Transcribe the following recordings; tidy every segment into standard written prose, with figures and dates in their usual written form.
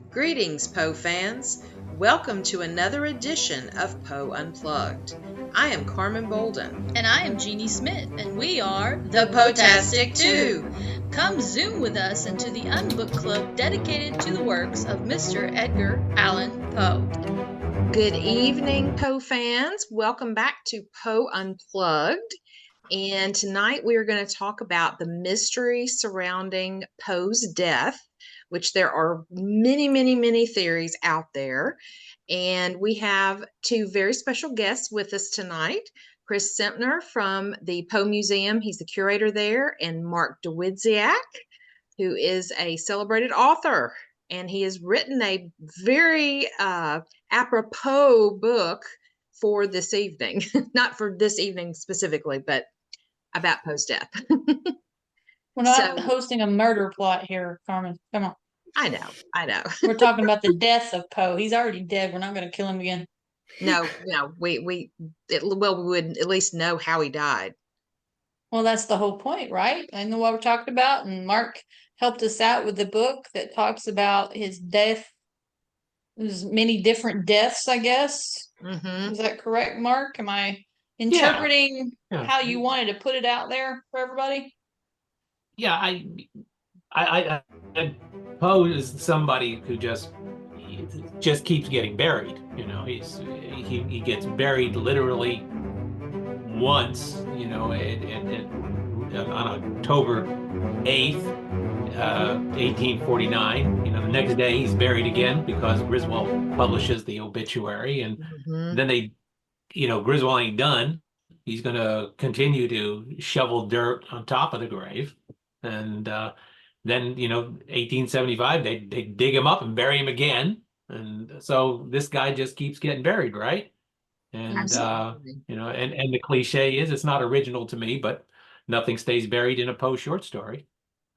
Greetings, Poe fans. Welcome to another edition of Poe Unplugged. I am Carmen Bolden. And I am Jeanie Smith, and we are The Poetastic Two. Come zoom with us into the Unbook Club dedicated to the works of Mr. Edgar Allan Poe. Good evening, Poe fans. Welcome back to Poe Unplugged. And tonight we are going to talk about the mystery surrounding Poe's death, which there are many, many, many theories out there. And we have two very special guests with us tonight. Chris Semtner from the Poe Museum, he's the curator there, and Mark Dawidziak, who is a celebrated author. And he has written a very apropos book for this evening, not for this evening specifically, but about Poe's death. We're not hosting a murder plot here, Carmen. Come on. I know. We're talking about the death of Poe. He's already dead. We're not going to kill him again. No, we would at least know how he died. Well, that's the whole point, right? I know what we're talking about, and Mark helped us out with the book that talks about his death. There's many different deaths, I guess. Mm-hmm. Is that correct, Mark? Am I interpreting how you wanted to put it out there for everybody? Yeah, I Poe is somebody who just keeps getting buried. You know, he gets buried literally once. You know, on October 8th, 1849. You know, the next day he's buried again because Griswold publishes the obituary, and then Griswold ain't done. He's going to continue to shovel dirt on top of the grave. And then, 1875, they dig him up and bury him again. And so this guy just keeps getting buried, right? And, and the cliche is, it's not original to me, but nothing stays buried in a Poe short story.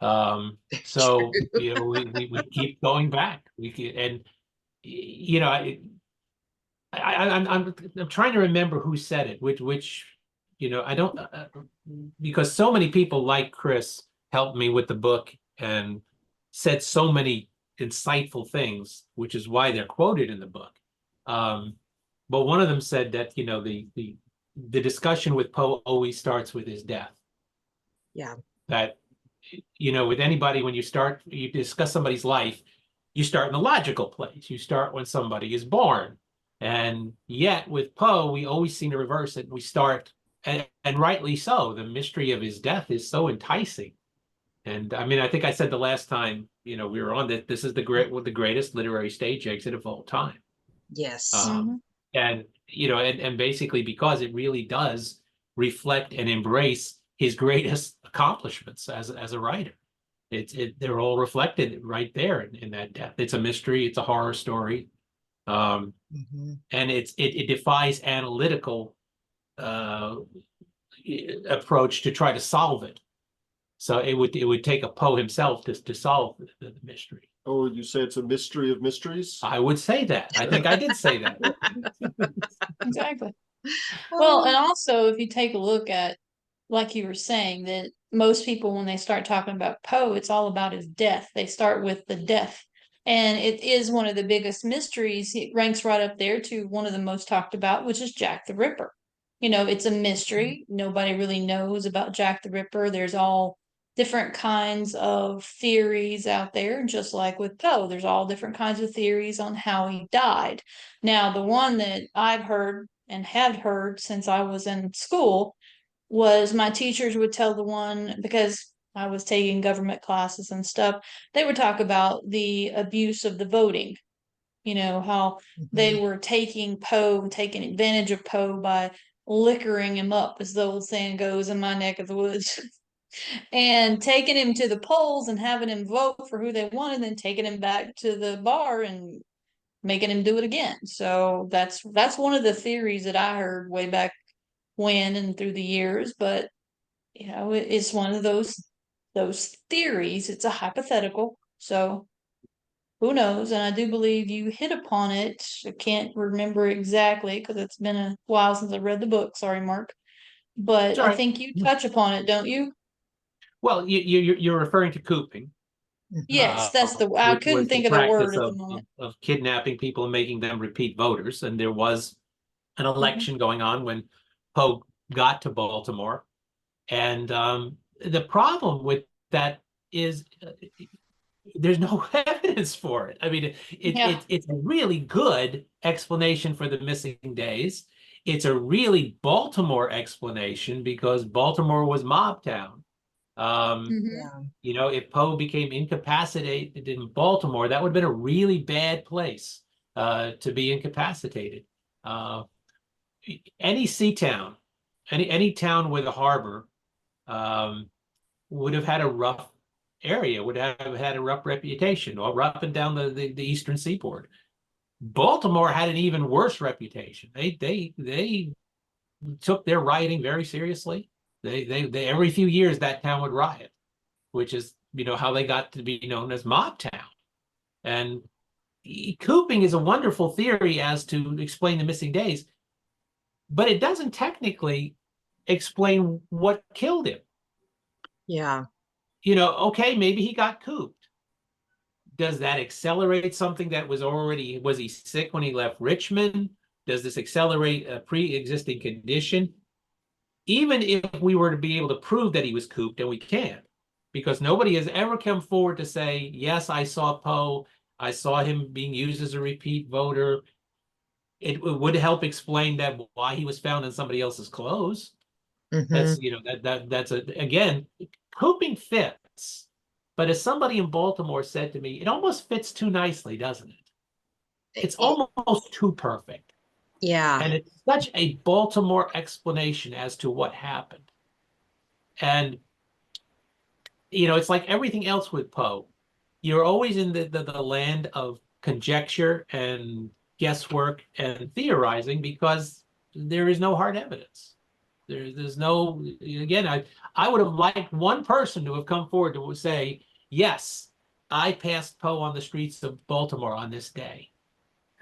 So, we keep going back. I'm trying to remember who said it, which I don't, because so many people like Chris helped me with the book and said so many insightful things, which is why they're quoted in the book. But one of them said that, the discussion with Poe always starts with his death. Yeah. That, with anybody, when you discuss somebody's life, you start in the logical place. You start when somebody is born. And yet with Poe, we always seem to reverse it. We start, and rightly so, the mystery of his death is so enticing. And I mean, I think I said the last time, we were on that, this is the greatest literary stage exit of all time. Yes. And, and basically because it really does reflect and embrace his greatest accomplishments as a writer. They're all reflected right there in that death. It's a mystery. It's a horror story. And it defies analytical approach to try to solve it. So it would take a Poe himself to solve the mystery. Oh, would you say it's a mystery of mysteries? I would say that. I think I did say that. Exactly. Well, and also if you take a look at, like you were saying, that most people, when they start talking about Poe, it's all about his death. They start with the death. And it is one of the biggest mysteries. It ranks right up there to one of the most talked about, which is Jack the Ripper. It's a mystery. Nobody really knows about Jack the Ripper. There's all different kinds of theories out there, just like with Poe. There's all different kinds of theories on how he died. Now, the one that I've heard and had heard since I was in school was my teachers would tell the one, because I was taking government classes and stuff, they would talk about the abuse of the voting. How they were taking Poe, taking advantage of Poe by liquoring him up, as the old saying goes in my neck of the woods, and taking him to the polls and having him vote for who they wanted, and then taking him back to the bar and making him do it again. So that's one of the theories that I heard way back when and through the years. But it's one of those theories. It's a hypothetical, so who knows? And I do believe you hit upon it. I can't remember exactly because it's been a while since I read the book. Sorry, Mark. But I think you touch upon it, don't you? Well, you're referring to cooping. Yes, that's I which couldn't was the think of the word practice at the moment. of kidnapping people and making them repeat voters. And there was an election going on when Poe got to Baltimore. And the problem with that is there's no evidence for it. I mean, it's a really good explanation for the missing days. It's a really Baltimore explanation because Baltimore was mob town. You know, if Poe became incapacitated in Baltimore, that would have been a really bad place to be incapacitated. Any sea town, any town with a harbor would have had a rough area, would have had a rough reputation, or up and down the eastern seaboard. Baltimore had an even worse reputation. They took their rioting very seriously. They every few years that town would riot, which is, you know, how they got to be known as mob town. And cooping is a wonderful theory as to explain the missing days, but it doesn't technically explain what killed him. Yeah. You know, okay, maybe he got cooped. Does that accelerate something that was he sick when he left Richmond? Does this accelerate a pre-existing condition? Even if we were to be able to prove that he was cooped, and we can't, because nobody has ever come forward to say, yes, I saw Poe, I saw him being used as a repeat voter. It would help explain that why he was found in somebody else's clothes. That's, you know, that's again, cooping fits. But as somebody in Baltimore said to me, it almost fits too nicely, doesn't it? It's almost too perfect. Yeah. And it's such a Baltimore explanation as to what happened. And, you know, it's like everything else with Poe. You're always in the land of conjecture and guesswork and theorizing because there is no hard evidence. There's no, again, I would have liked one person to have come forward to say, yes, I passed Poe on the streets of Baltimore on this day.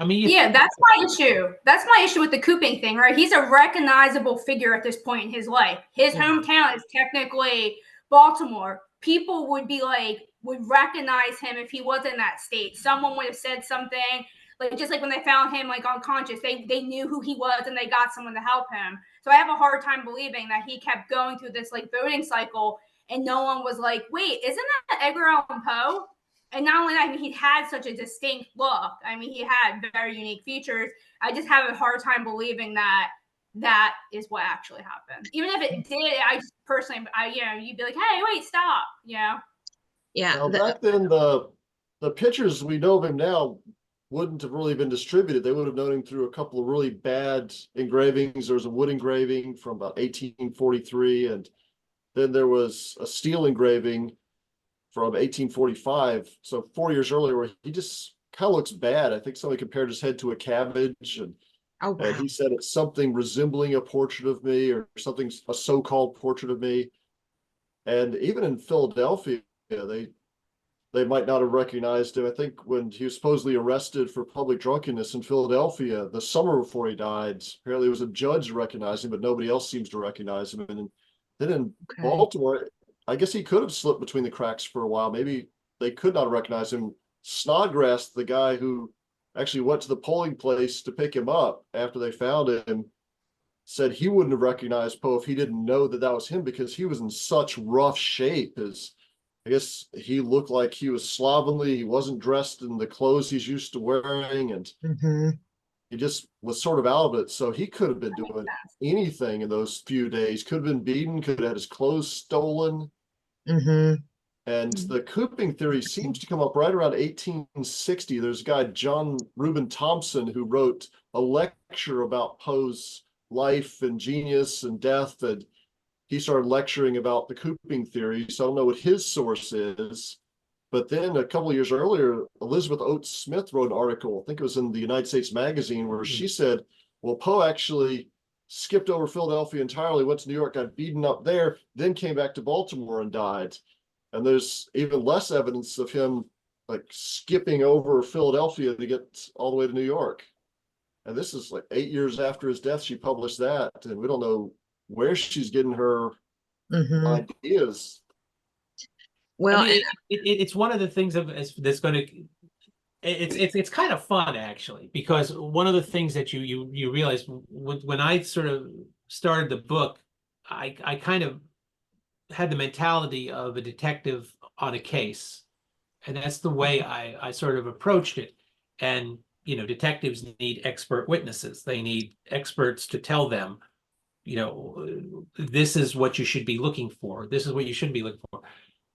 I mean, yeah, that's my issue. That's my issue with the cooping thing, right? He's a recognizable figure at this point in his life. His hometown is technically Baltimore. People would be like, would recognize him if he was in that state. Someone would have said something, like just like when they found him like unconscious, they knew who he was and they got someone to help him. So I have a hard time believing that he kept going through this like voting cycle and no one was like, wait, isn't that Edgar Allan Poe? And not only that, I mean, he had such a distinct look. I mean, he had very unique features. I just have a hard time believing that that is what actually happened. Even if it did, I just personally, you know, you'd be like, hey, wait, stop, you know? Yeah. Now, back then, the pictures we know of him now wouldn't have really been distributed. They would have known him through a couple of really bad engravings. There was a wood engraving from about 1843, and then there was a steel engraving from 1845. So 4 years earlier, where he just kind of looks bad. I think somebody compared his head to a cabbage, and and he said it's something resembling a portrait of me, or something, a so-called portrait of me. And even in Philadelphia, they might not have recognized him. I think when he was supposedly arrested for public drunkenness in Philadelphia the summer before he died, apparently it was a judge recognized him, but nobody else seems to recognize him. And then in Baltimore, I guess he could have slipped between the cracks for a while. Maybe they could not recognize him. Snodgrass, the guy who actually went to the polling place to pick him up after they found him, said he wouldn't have recognized Poe if he didn't know that that was him, because he was in such rough shape. I guess he looked like he was slovenly. He wasn't dressed in the clothes he's used to wearing, and he just was sort of out of it. So he could have been doing anything in those few days. Could have been beaten, could have had his clothes stolen. And the cooping theory seems to come up right around 1860. There's a guy, John Reuben Thompson, who wrote a lecture about Poe's life and genius and death, and he started lecturing about the cooping theory. So I don't know what his source is. But then a couple of years earlier, Elizabeth Oates Smith wrote an article, I think it was in the United States Magazine, where she said, well, Poe actually skipped over Philadelphia entirely, went to New York, got beaten up there, then came back to Baltimore and died. And there's even less evidence of him like skipping over Philadelphia to get all the way to New York. And this is like 8 years after his death, she published that. And we don't know where she's getting her ideas. Well, it's one of the things that's going to. It's kind of fun actually, because one of the things that you realize when I sort of started the book, I kind of had the mentality of a detective on a case, and that's the way I sort of approached it. And detectives need expert witnesses. They need experts to tell them, this is what you should be looking for. This is what you shouldn't be looking for.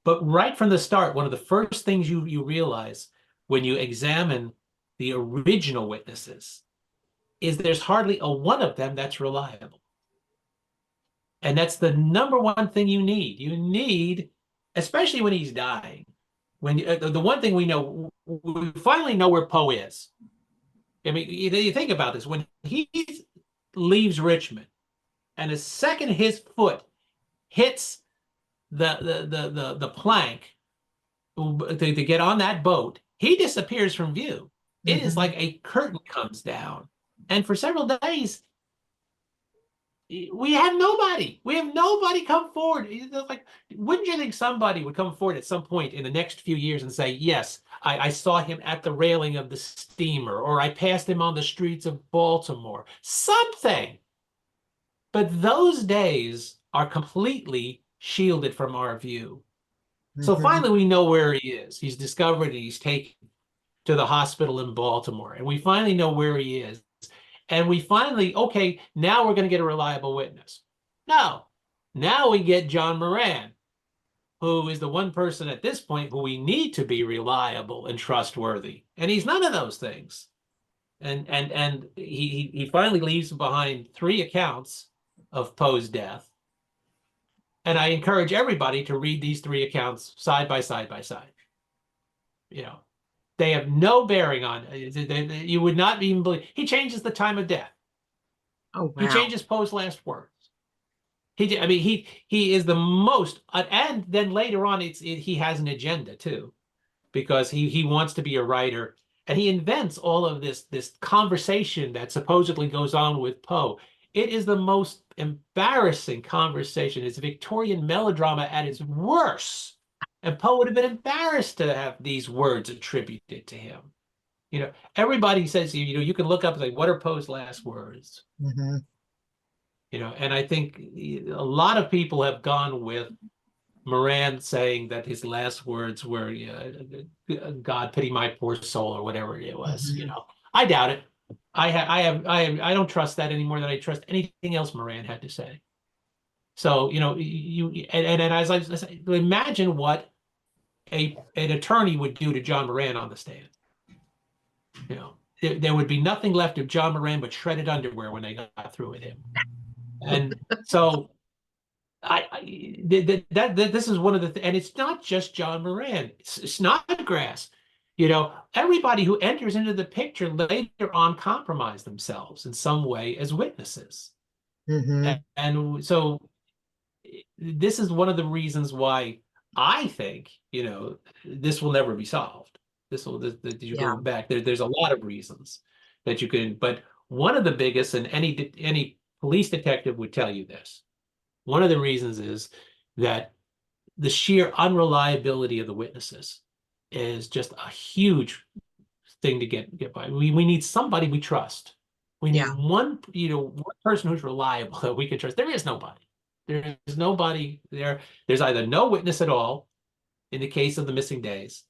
But right from the start, one of the first things you realize when you examine the original witnesses is there's hardly a one of them that's reliable. And that's the number one thing you need. You need, especially when he's dying, when the one thing we finally know where Poe is. I mean, you think about this. When he leaves Richmond, and the second his foot hits the plank to get on that boat, he disappears from view. It is like a curtain comes down, and for several days we have nobody. We have nobody come forward. Like, wouldn't you think somebody would come forward at some point in the next few years and say, yes, I saw him at the railing of the steamer, or I passed him on the streets of Baltimore, something. But those days are completely shielded from our view. So finally we know where he is. He's discovered and he's taken to the hospital in Baltimore, and we finally know where he is. And we finally, okay, now we're going to get a reliable witness. No, now we get John Moran, who is the one person at this point who we need to be reliable and trustworthy. And he's none of those things. And he finally leaves behind 3 accounts of Poe's death. And I encourage everybody to read these 3 accounts side by side by side. They have no bearing on it. You would not even believe. He changes the time of death. Oh, wow. He changes Poe's last words. He is the most, and then later on, he has an agenda too, because he wants to be a writer, and he invents all of this conversation that supposedly goes on with Poe. It is the most embarrassing conversation. It's Victorian melodrama at its worst. And Poe would have been embarrassed to have these words attributed to him. Everybody says, you can look up and say, what are Poe's last words? And I think a lot of people have gone with Moran saying that his last words were, God pity my poor soul, or whatever it was. I doubt it. I don't trust that any more than I trust anything else Moran had to say. So, and as I said, imagine what an attorney would do to John Moran on the stand. There would be nothing left of John Moran but shredded underwear when they got through with him. And so this is one of the and it's not just John Moran. It's Snodgrass. Everybody who enters into the picture later on compromise themselves in some way as witnesses. And so this is one of the reasons why I think, this will never be solved. You go back, there's a lot of reasons that you can, but one of the biggest, and any police detective would tell you this, one of the reasons is that the sheer unreliability of the witnesses is just a huge thing to get by. We need somebody we trust. We need one person who's reliable that we can trust. There is nobody. There is nobody there. There's either no witness at all in the case of the missing days,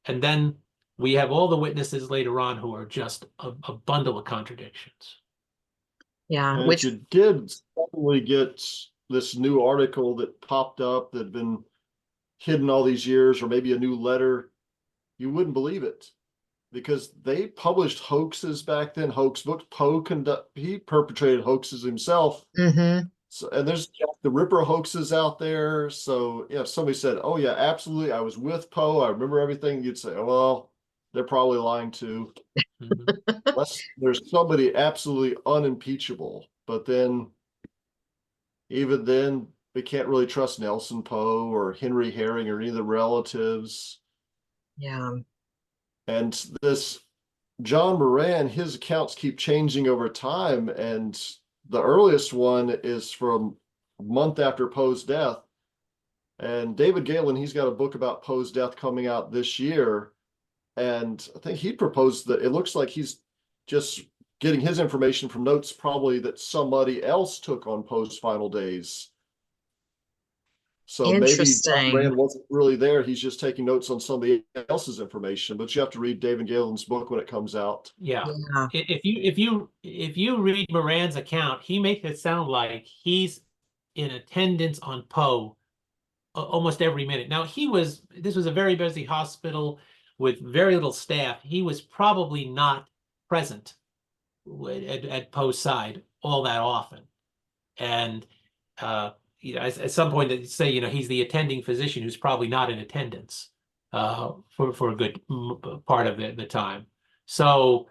and then we have all the witnesses later on who are just a bundle of contradictions. Yeah, and which you did suddenly get this new article that popped up that had been hidden all these years, or maybe a new letter, you wouldn't believe it, because they published hoaxes back then, hoax books. Poe he perpetrated hoaxes himself. So, and there's the Ripper hoaxes out there. So if somebody said, oh yeah, absolutely, I was with Poe, I remember everything, you'd say, oh, well, they're probably lying too. Unless there's somebody absolutely unimpeachable. But then, even then, we can't really trust Nelson Poe or Henry Herring or any of the relatives. And this John Moran, his accounts keep changing over time, and the earliest one is from a month after Poe's death. And David Galen, he's got a book about Poe's death coming out this year. And I think he proposed that it looks like he's just getting his information from notes probably that somebody else took on Poe's final days. So maybe John Moran wasn't really there. He's just taking notes on somebody else's information. But you have to read David Galen's book when it comes out. Yeah. If you read Moran's account, he makes it sound like he's in attendance on Poe almost every minute. Now this was a very busy hospital with very little staff. He was probably not present at Poe's side all that often. And at some point they say, he's the attending physician who's probably not in attendance for a good part of the time. So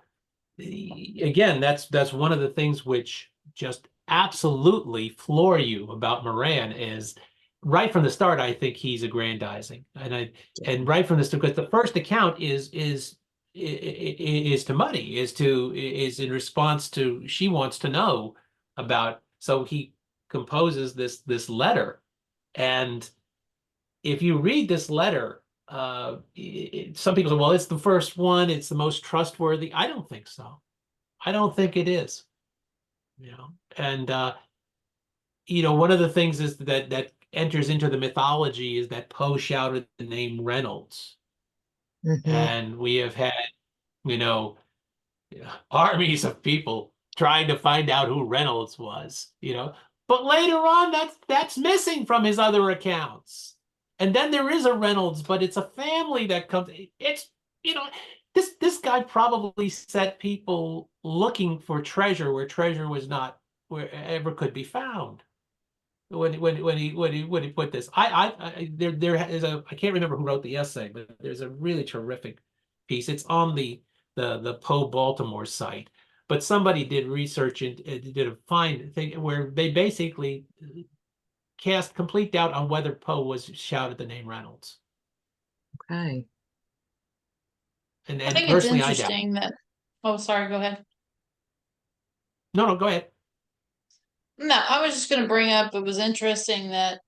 again, that's one of the things which just absolutely floor you about Moran is right from the start. I think he's aggrandizing, and right from this, because the first account is to Muddy, is in response to, she wants to know about, so he composes this letter. And if you read this letter, some people say, well, it's the first one, it's the most trustworthy. I don't think so. I don't think it is. And one of the things is that enters into the mythology is that Poe shouted the name Reynolds. And we have had, armies of people trying to find out who Reynolds was, but later on that's missing from his other accounts. And then there is a Reynolds, but it's a family that comes. It's, this guy probably set people looking for treasure where treasure was not wherever could be found. When he put this, there is I can't remember who wrote the essay, but there's a really terrific piece. It's on the Poe Baltimore site, but somebody did research and did a fine thing where they basically cast complete doubt on whether Poe was shouted the name Reynolds. Okay. And I think it's interesting that. Oh, sorry. Go ahead. No, go ahead. No, I was just going to bring up, it was interesting that,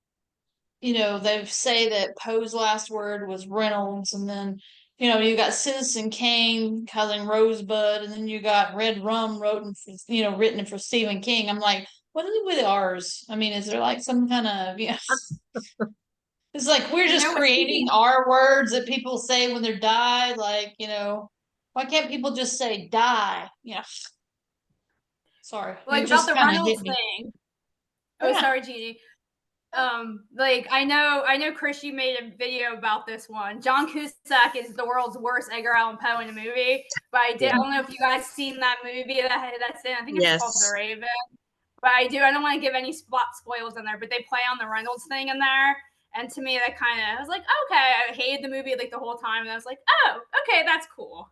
they say that Poe's last word was Reynolds, and then, you got Citizen Kane, Cousin Rosebud, and then you got Red Rum written for Stephen King. I'm like, what is it with ours? I mean, is there like some kind of, it's like we're just creating our words that people say when they're died. Like, why can't people just say die? Sorry. Like about the Reynolds thing. Oh, yeah. Sorry, Jeannie. I know, Chris, you made a video about this one. John Cusack is the world's worst Edgar Allan Poe in a movie, but I don't know if you guys seen that movie that's in. I think it's called The Raven. But I don't want to give any spoilers in there, but they play on the Reynolds thing in there. And to me, that kind of, I was like, okay, I hated the movie like the whole time, and I was like, oh, okay, that's cool.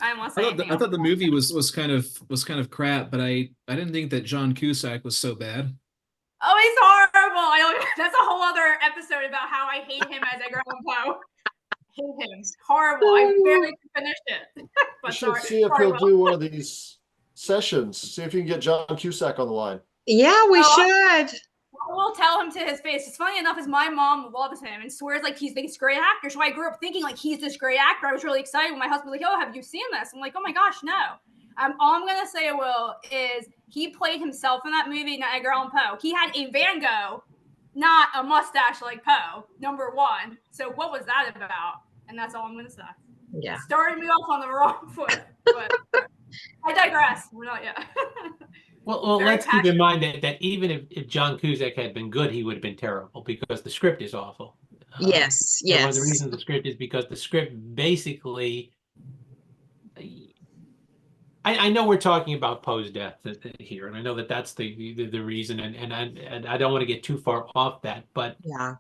I don't want to say I thought the movie was kind of crap, but I didn't think that John Cusack was so bad. Oh, he's horrible. That's a whole other episode about how I hate him as Edgar Allan Poe. Hate him. It's horrible. I barely can finish it. But you should see if he'll do one of these sessions. See if you can get John Cusack on the line. Yeah, we should. We'll tell him to his face. It's funny enough, is my mom loves him and swears like he's this great actor. So I grew up thinking like he's this great actor. I was really excited when my husband was like, "Oh, have you seen this?" I'm like, "Oh my gosh, no." All I'm gonna say, is he played himself in that movie, not Edgar Allan Poe. He had a Van Gogh, not a mustache like Poe. Number one. So what was that about? And that's all I'm gonna say. Yeah. Started me off on the wrong foot, but I digress. We're not yet. Well, let's keep in mind that even if John Cusack had been good, he would have been terrible because the script is awful. Yes. One of the reasons the script is because the script basically, I know we're talking about Poe's death here, and I know that's the reason, and I don't want to get too far off that, but yeah,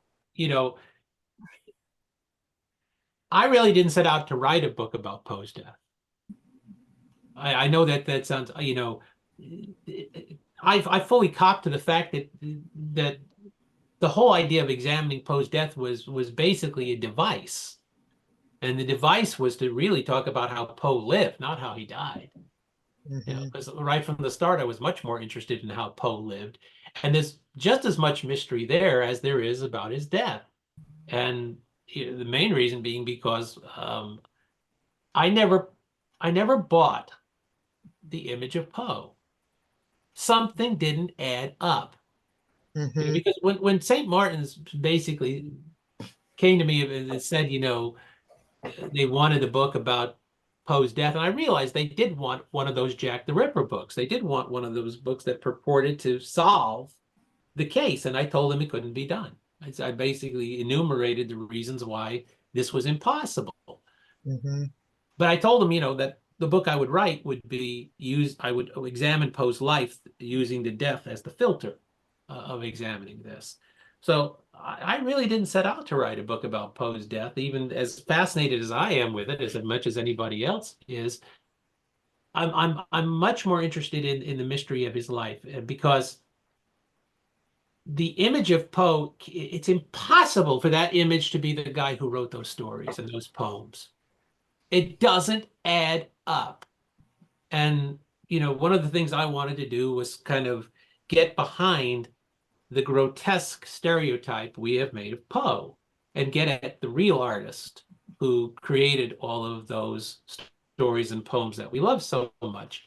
I really didn't set out to write a book about Poe's death. I know that sounds, I fully copped to the fact that the whole idea of examining Poe's death was basically a device. And the device was to really talk about how Poe lived, not how he died. Because right from the start, I was much more interested in how Poe lived. And there's just as much mystery there as there is about his death. And the main reason being because I never bought the image of Poe. Something didn't add up. Because when St. Martin's basically came to me and said, they wanted a book about Poe's death, and I realized they did want one of those Jack the Ripper books. They did want one of those books that purported to solve the case, and I told them it couldn't be done. I basically enumerated the reasons why this was impossible. But I told them, that the book I would write would be I would examine Poe's life using the death as the filter of examining this. So I really didn't set out to write a book about Poe's death, even as fascinated as I am with it, as much as anybody else is. I'm much more interested in the mystery of his life, because the image of Poe, it's impossible for that image to be the guy who wrote those stories and those poems. It doesn't add up. And, one of the things I wanted to do was kind of get behind the grotesque stereotype we have made of Poe and get at the real artist who created all of those stories and poems that we love so much.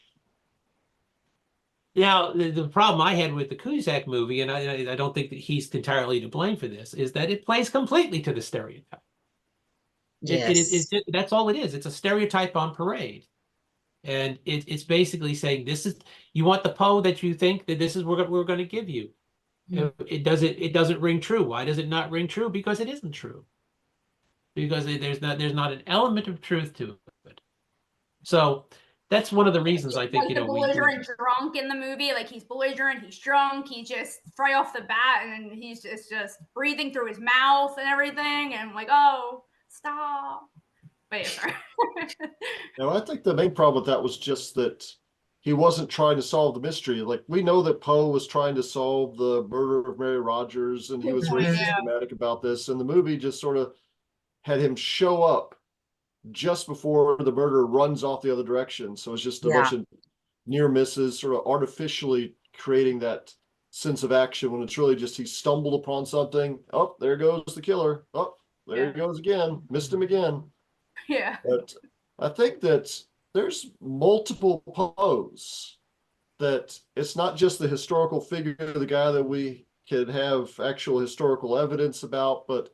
Now, the problem I had with the Cusack movie, and I don't think that he's entirely to blame for this, is that it plays completely to the stereotype. Yes. That's all it is. It's a stereotype on parade. And it's basically saying, you want the Poe that you think that this is what we're going to give you. It doesn't ring true. Why does it not ring true? Because it isn't true. Because there's not an element of truth to it. So that's one of the reasons I think, the belligerent drunk in the movie, like he's belligerent, he's drunk, he's just right off the bat, and he's just breathing through his mouth and everything, and I'm like, oh, stop. But yeah, sorry. No, I think the main problem with that was just that he wasn't trying to solve the mystery. Like, we know that Poe was trying to solve the murder of Mary Rogers, and he was very systematic about this, and the movie just sort of had him show up just before the murder runs off the other direction. So it's just a bunch of near misses, sort of artificially creating that sense of action, when it's really just he stumbled upon something. Oh, there goes the killer. Oh, there he goes again. Missed him again. Yeah. But I think that there's multiple Poes, that it's not just the historical figure, the guy that we could have actual historical evidence about, but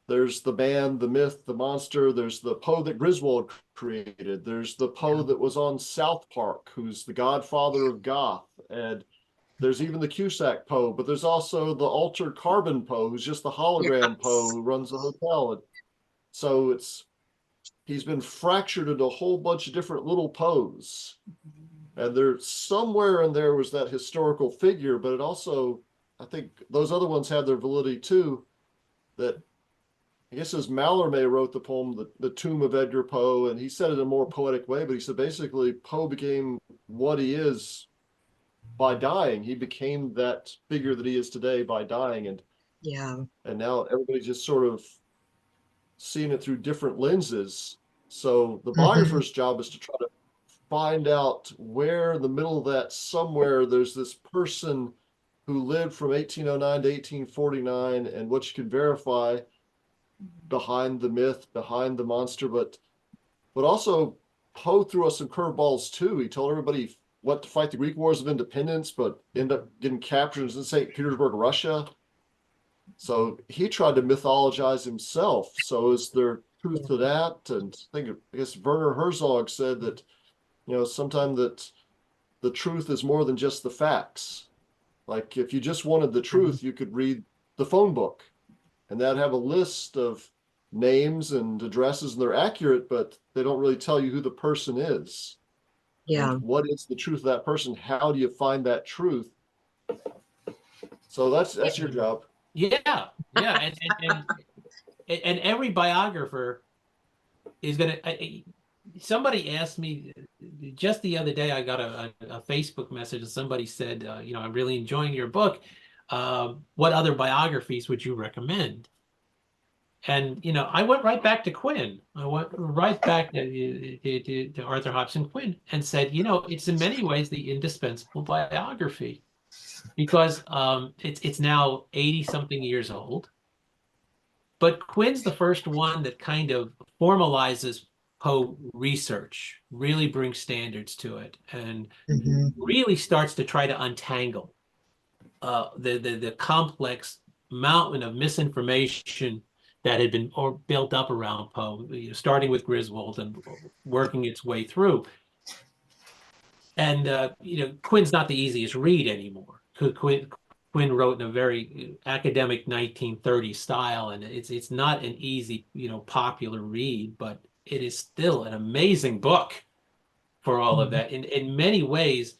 there's the man, the myth, the monster. There's the Poe that Griswold created. There's the Poe that was on South Park, who's the godfather of goth. And there's even the Cusack Poe, but there's also the altered carbon Poe, who's just the hologram Poe who runs the hotel. And so he's been fractured into a whole bunch of different little Poes. And there, somewhere in there was that historical figure, but it also, I think those other ones had their validity too. That, I guess it was Mallarmé wrote the poem, the Tomb of Edgar Poe, and he said it in a more poetic way, but he said basically Poe became what he is by dying. He became that figure that he is today by dying. And now everybody's just sort of seeing it through different lenses. So the biographer's job is to try to find out where in the middle of that, somewhere, there's this person who lived from 1809 to 1849, and what you can verify behind the myth, behind the monster. But also Poe threw us some curveballs too. He told everybody he went to fight the Greek Wars of Independence, but ended up getting captured in St. Petersburg, Russia. So he tried to mythologize himself. So is there truth to that? And I guess Werner Herzog said that, sometimes that the truth is more than just the facts. Like, if you just wanted the truth, you could read the phone book, and that'd have a list of names and addresses, and they're accurate, but they don't really tell you who the person is. And what is the truth of that person? How do you find that truth? So that's your job. Yeah. And every biographer is going to. Somebody asked me just the other day, I got a Facebook message, and somebody said, I'm really enjoying your book. What other biographies would you recommend? And, I went right back to Quinn. I went right back to Arthur Hobson Quinn and said, it's in many ways the indispensable biography. because it's now 80-something years old. But Quinn's the first one that kind of formalizes Poe research, really brings standards to it, and really starts to try to untangle the complex mountain of misinformation that had been built up around Poe, starting with Griswold and working its way through. And Quinn's not the easiest read anymore. Quinn wrote in a very academic 1930s style, and it's not an easy, popular read, but it is still an amazing book for all of that. In many ways,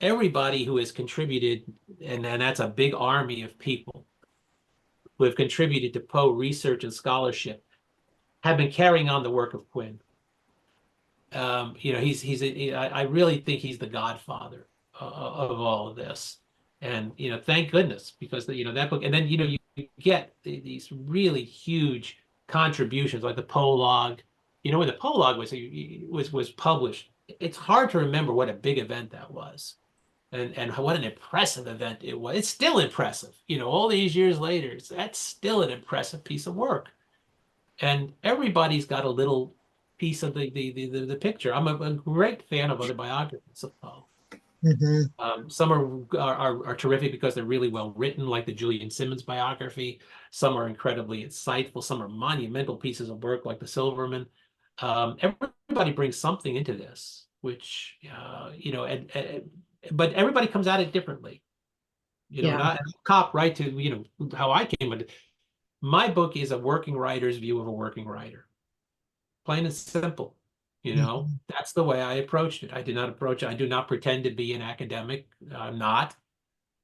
everybody who has contributed, and that's a big army of people who have contributed to Poe research and scholarship, have been carrying on the work of Quinn. I really think he's the godfather of all of this. And, thank goodness, because, that book, and then, you get these really huge contributions like the prologue. When the prologue was published, it's hard to remember what a big event that was. And what an impressive event it was. It's still impressive, all these years later. That's still an impressive piece of work. And everybody's got a little piece of the picture. I'm a great fan of other biographies of Poe. Some are terrific because they're really well written, like the Julian Simmons biography. Some are incredibly insightful. Some are monumental pieces of work, like the Silverman. Everybody brings something into this, which but everybody comes at it differently. And I cop right to how I came at it. My book is a working writer's view of a working writer, plain and simple. That's the way I approached it. I do not pretend to be an academic. I'm not.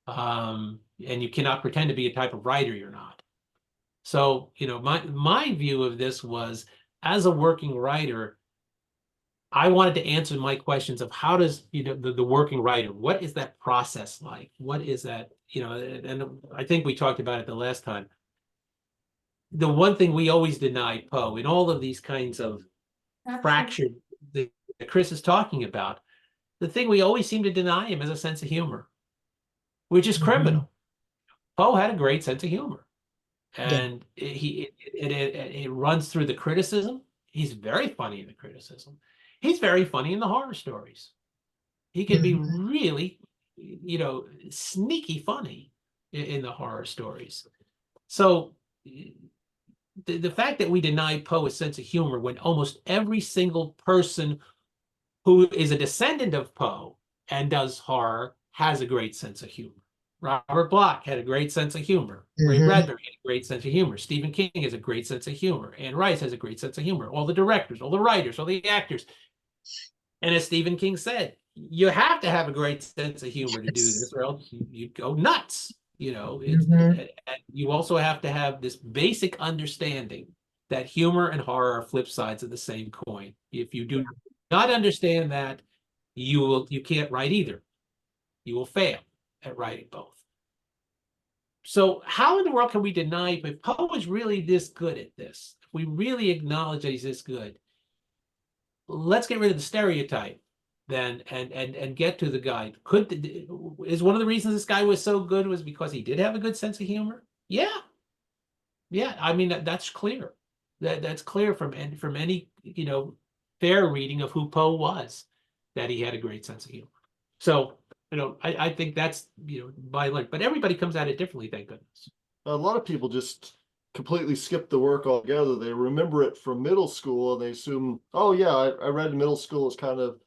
And you cannot pretend to be a type of writer you're not. So, my view of this was, as a working writer, I wanted to answer my questions of how does, the working writer, what is that process like? What is that, and I think we talked about it the last time. The one thing we always denied Poe in all of these kinds of fractured that Chris is talking about, the thing we always seem to deny him is a sense of humor, which is criminal. Poe had a great sense of humor, and it runs through the criticism. He's very funny in the criticism. He's very funny in the horror stories. He can be really, sneaky funny in the horror stories. So the fact that we deny Poe a sense of humor when almost every single person who is a descendant of Poe and does horror has a great sense of humor. Robert Bloch had a great sense of humor. Ray Bradbury had a great sense of humor. Stephen King has a great sense of humor. Anne Rice has a great sense of humor. All the directors, all the writers, all the actors. And as Stephen King said, you have to have a great sense of humor to do this, or else you go nuts. And you also have to have this basic understanding that humor and horror are flip sides of the same coin. If you do not understand that, you can't write either. You will fail at writing both. So how in the world can we deny, if Poe is really this good at this, if we really acknowledge that he's this good, let's get rid of the stereotype then and get to the guy. Is one of the reasons this guy was so good was because he did have a good sense of humor? Yeah. I mean, that's clear. That's clear from any fair reading of who Poe was, that he had a great sense of humor. So I think that's by like, but everybody comes at it differently, thank goodness. A lot of people just completely skip the work altogether. They remember it from middle school and they assume, oh yeah, I read in middle school as kind of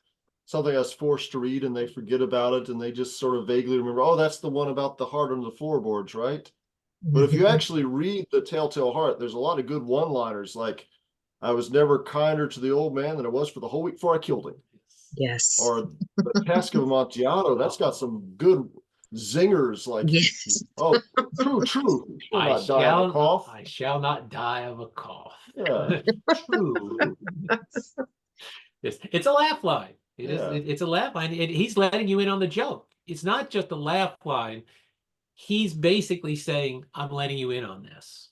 something I was forced to read, and they forget about it, and they just sort of vaguely remember, oh, that's the one about the heart on the floorboards, right? But if you actually read The Telltale Heart, there's a lot of good one-liners, like, I was never kinder to the old man than I was for the whole week before I killed him. Yes. Or The Cask of Amontillado, that's got some good zingers, like, oh, true. I shall not die of a cough. Yeah, true. It's a laugh line. It's a laugh line. He's letting you in on the joke. It's not just a laugh line. He's basically saying, I'm letting you in on this.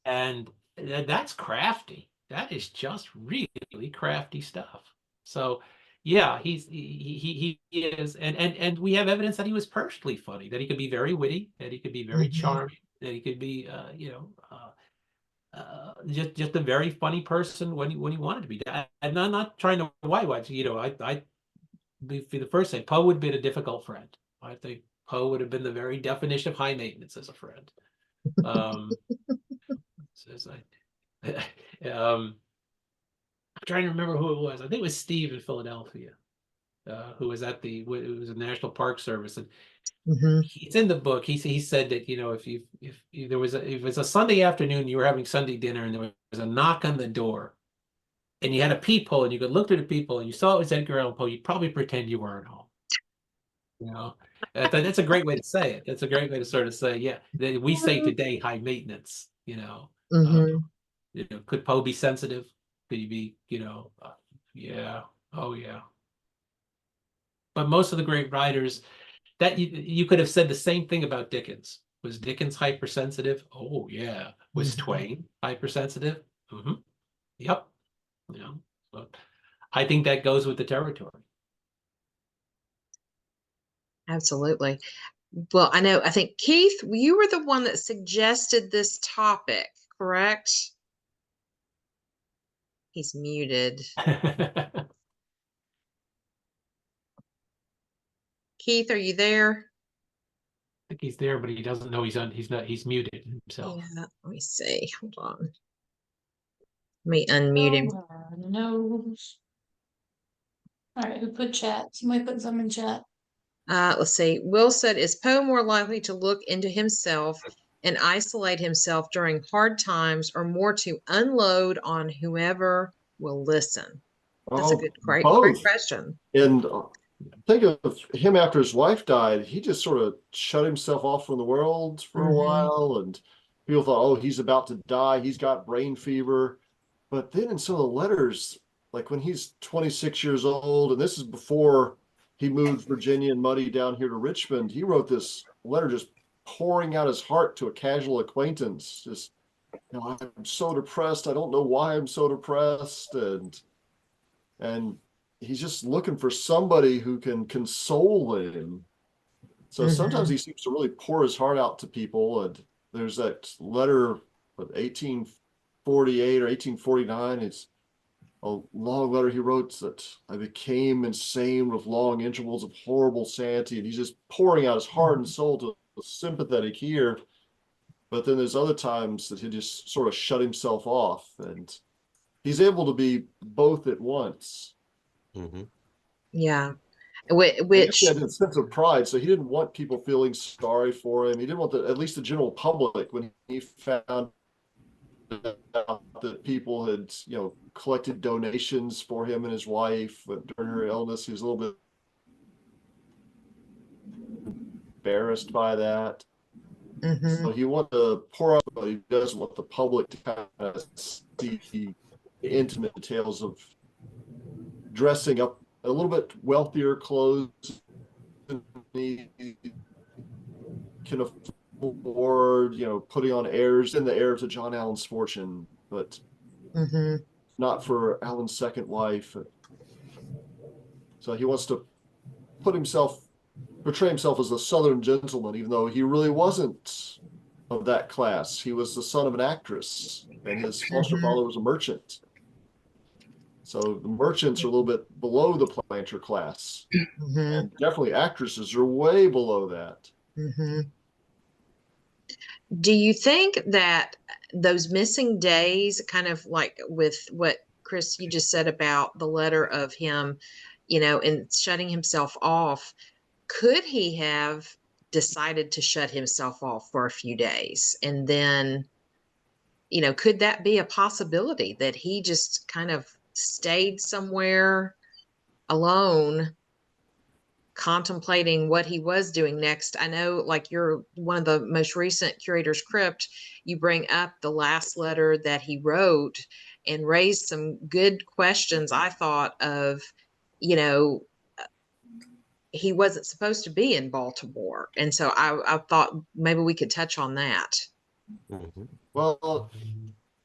And that's crafty. That is just really crafty stuff. So, Yeah, he is, and we have evidence that he was personally funny, that he could be very witty, that he could be very charming, that he could be, just a very funny person when he wanted to be. And I'm not trying to whitewash. I be the first thing. Poe would have been a difficult friend. I think Poe would have been the very definition of high maintenance as a friend. As I'm trying to remember who it was. I think it was Steve in Philadelphia, who was it was a National Park Service, and it's in the book. He said that if it was a Sunday afternoon, you were having Sunday dinner, and there was a knock on the door, and you had a peephole, and you could look through the peephole, and you saw it was Edgar Allan Poe, you'd probably pretend you weren't home. That's a great way to say it. That's a great way to sort of say, yeah, we say today high maintenance. Could Poe be sensitive? Could he be, yeah, oh yeah. But most of the great writers, that you could have said the same thing about Dickens. Was Dickens hypersensitive? Oh yeah. Was Twain hypersensitive? Yep. So I think that goes with the territory. Absolutely. Well, I think Keith, you were the one that suggested this topic, correct? He's muted. Keith, are you there? I think he's there, but he doesn't know he's muted himself. Yeah, let me see. Hold on. Let me unmute him. No. All right, who put chat? Somebody put some in chat. Let's see. Will said, is Poe more likely to look into himself and isolate himself during hard times, or more to unload on whoever will listen? That's a great question. And think of him after his wife died. He just sort of shut himself off from the world for a while, and people thought, oh, he's about to die. He's got brain fever. But then in some of the letters, like when he's 26 years old, and this is before he moved Virginia and Muddy down here to Richmond, he wrote this letter just pouring out his heart to a casual acquaintance. Just, I'm so depressed. I don't know why I'm so depressed. And he's just looking for somebody who can console him. So sometimes he seems to really pour his heart out to people. And there's that letter of 1848 or 1849. It's a long letter he wrote that I became insane with long intervals of horrible sanity. And he's just pouring out his heart and soul to a sympathetic ear. But then there's other times that he just sort of shut himself off. And he's able to be both at once. Yeah. Which he had a sense of pride, so he didn't want people feeling sorry for him. He didn't want at least the general public, when he found out that people had collected donations for him and his wife during her illness, he was a little bit embarrassed by that. So he wanted to pour out, but he doesn't want the public to kind of see the intimate details of dressing up a little bit wealthier clothes than he can afford, putting on airs in the heir to John Allen's fortune, but not for Allen's second wife. So he wants to portray himself as a Southern gentleman, even though he really wasn't of that class. He was the son of an actress, and his foster father was a merchant. So the merchants are a little bit below the planter class. And definitely actresses are way below that. Do you think that those missing days, kind of like with what Chris, you just said about the letter of him, and shutting himself off, could he have decided to shut himself off for a few days? And then, could that be a possibility that he just kind of stayed somewhere alone, contemplating what he was doing next? I know, like, you're one of the most recent Curator's Crypt, you bring up the last letter that he wrote and raised some good questions, I thought, of, he wasn't supposed to be in Baltimore. And so I thought maybe we could touch on that. Well,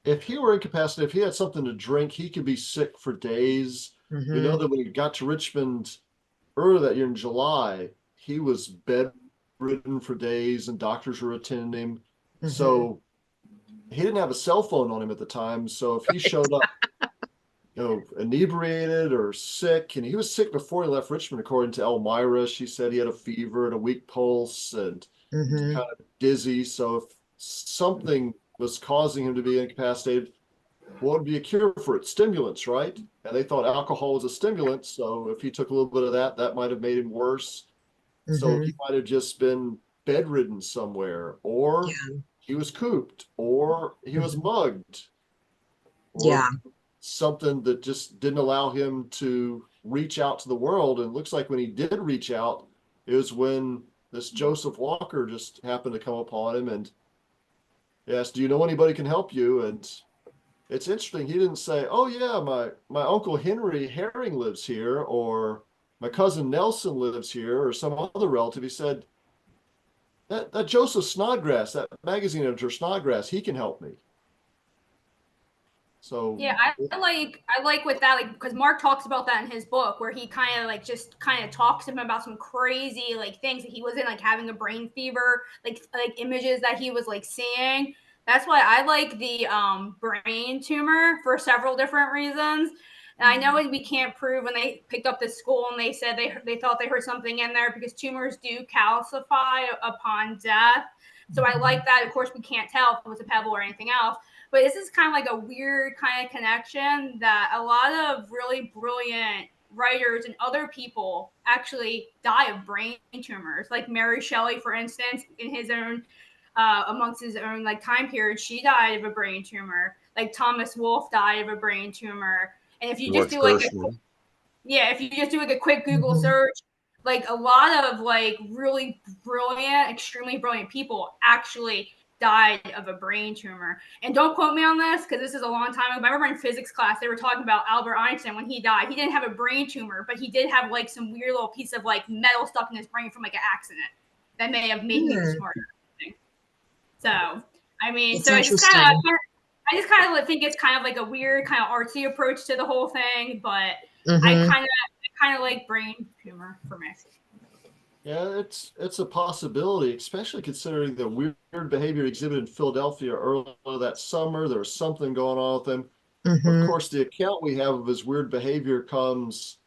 if he were incapacitated, if he had something to drink, he could be sick for days. We know that when he got to Richmond earlier that year in July, he was bedridden for days and doctors were attending him. So he didn't have a cell phone on him at the time. So if he showed up, inebriated or sick, and he was sick before he left Richmond, according to Elmira. She said he had a fever and a weak pulse and kind of dizzy. So if something was causing him to be incapacitated, what would be a cure for it? Stimulants, right? And they thought alcohol was a stimulant. So if he took a little bit of that, that might have made him worse. So he might have just been bedridden somewhere, or he was cooped, or he was mugged, or something that just didn't allow him to reach out to the world. And it looks like when he did reach out, it was when this Joseph Walker just happened to come upon him and asked, do you know anybody can help you? And it's interesting. He didn't say, oh yeah, my Uncle Henry Herring lives here, or my cousin Nelson lives here, or some other relative. He said, that Joseph Snodgrass, that magazine editor Snodgrass, he can help me. So yeah, I like with that, like, because Mark talks about that in his book, where he kind of like just kind of talks to him about some crazy like things that he wasn't like having a brain fever, like images that he was like seeing. That's why I like the brain tumor for several different reasons. And I know we can't prove when they picked up this school and they said they thought they heard something in there, because tumors do calcify upon death. So I like that. Of course, we can't tell if it was a pebble or anything else. But this is kind of like a weird kind of connection that a lot of really brilliant writers and other people actually die of brain tumors. Like Mary Shelley, for instance, in his own, amongst his own like time period, she died of a brain tumor. Like Thomas Wolfe died of a brain tumor. And if you just do like if you just do like a quick Google search, like a lot of like really brilliant, extremely brilliant people actually died of a brain tumor. And don't quote me on this, because this is a long time ago. I remember in physics class, they were talking about Albert Einstein when he died. He didn't have a brain tumor, but he did have like some weird little piece of like metal stuck in his brain from like an accident that may have made him smarter. So, I mean, it's just kind of, I just kind of think it's kind of like a weird kind of artsy approach to the whole thing, but I kind of like brain humor for me. Yeah, it's a possibility, especially considering the weird behavior exhibited in Philadelphia earlier that summer. There was something going on with him. Of course, the account we have of his weird behavior comes,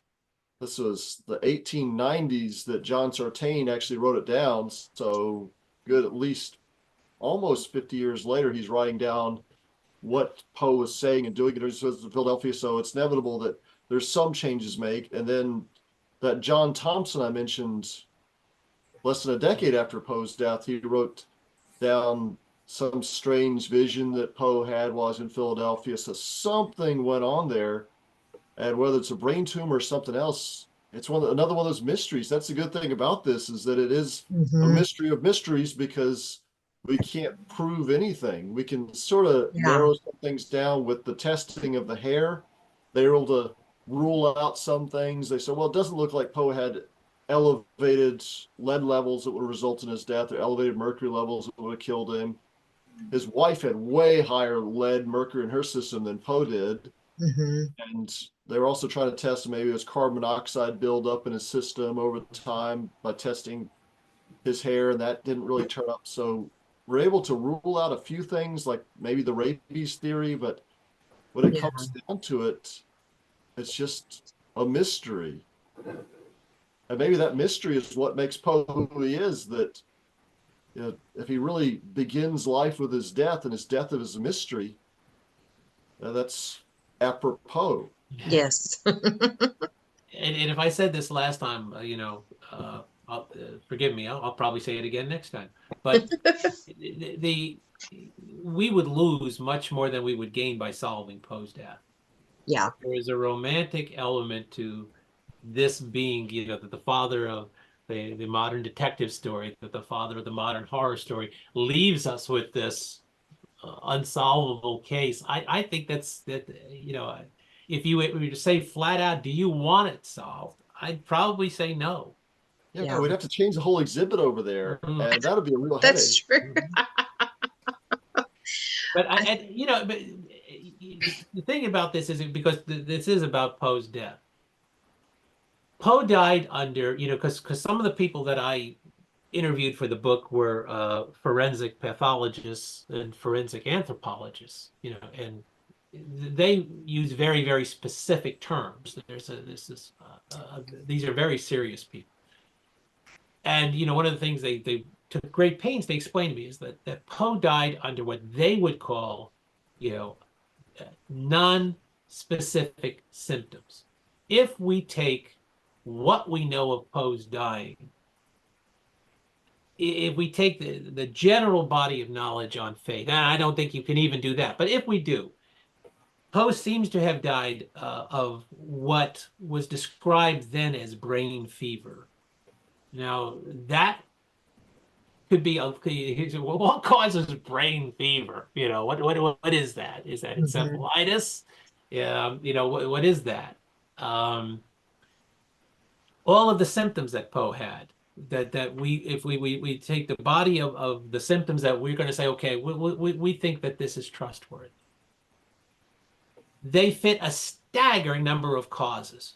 this was the 1890s that John Sartain actually wrote it down. So good, at least almost 50 years later, he's writing down what Poe was saying and doing in Philadelphia. So it's inevitable that there's some changes made. And then that John Thompson I mentioned, less than a decade after Poe's death, he wrote down some strange vision that Poe had while he was in Philadelphia. So something went on there, and whether it's a brain tumor or something else, it's another one of those mysteries. That's the good thing about this, is that it is a mystery of mysteries, because we can't prove anything. We can sort of narrow some things down with the testing of the hair. They were able to rule out some things. They said, well, it doesn't look like Poe had elevated lead levels that would result in his death, or elevated mercury levels that would have killed him. His wife had way higher lead, mercury in her system than Poe did. And they were also trying to test maybe it was carbon monoxide buildup in his system over time by testing his hair, and that didn't really turn up. So we're able to rule out a few things, like maybe the rabies theory, but when it comes down to it, it's just a mystery. And maybe that mystery is what makes Poe who he is, that if he really begins life with his death, and his death is a mystery, that's apropos. Yes. And if I said this last time, forgive me, I'll probably say it again next time. But we would lose much more than we would gain by solving Poe's death. Yeah. There is a romantic element to this being, that the father of the modern detective story, that the father of the modern horror story leaves us with this unsolvable case. I think that if you were to say flat out, do you want it solved? I'd probably say no. Yeah, we'd have to change the whole exhibit over there, and that would be a real headache. That's true. But but the thing about this is, because this is about Poe's death, Poe died under, because some of the people that I interviewed for the book were forensic pathologists and forensic anthropologists, and they use very, very specific terms. These are very serious people. And, one of the things they took great pains to explain to me is that Poe died under what they would call, non-specific symptoms. If we take what we know of Poe's dying, if we take the general body of knowledge on faith, and I don't think you can even do that, but if we do, Poe seems to have died of what was described then as brain fever. Now, that could be what causes brain fever? What is that? Is that encephalitis? What is that? All of the symptoms that Poe had, if we take the body of the symptoms that we're going to say, okay, we think that this is trustworthy. They fit a staggering number of causes.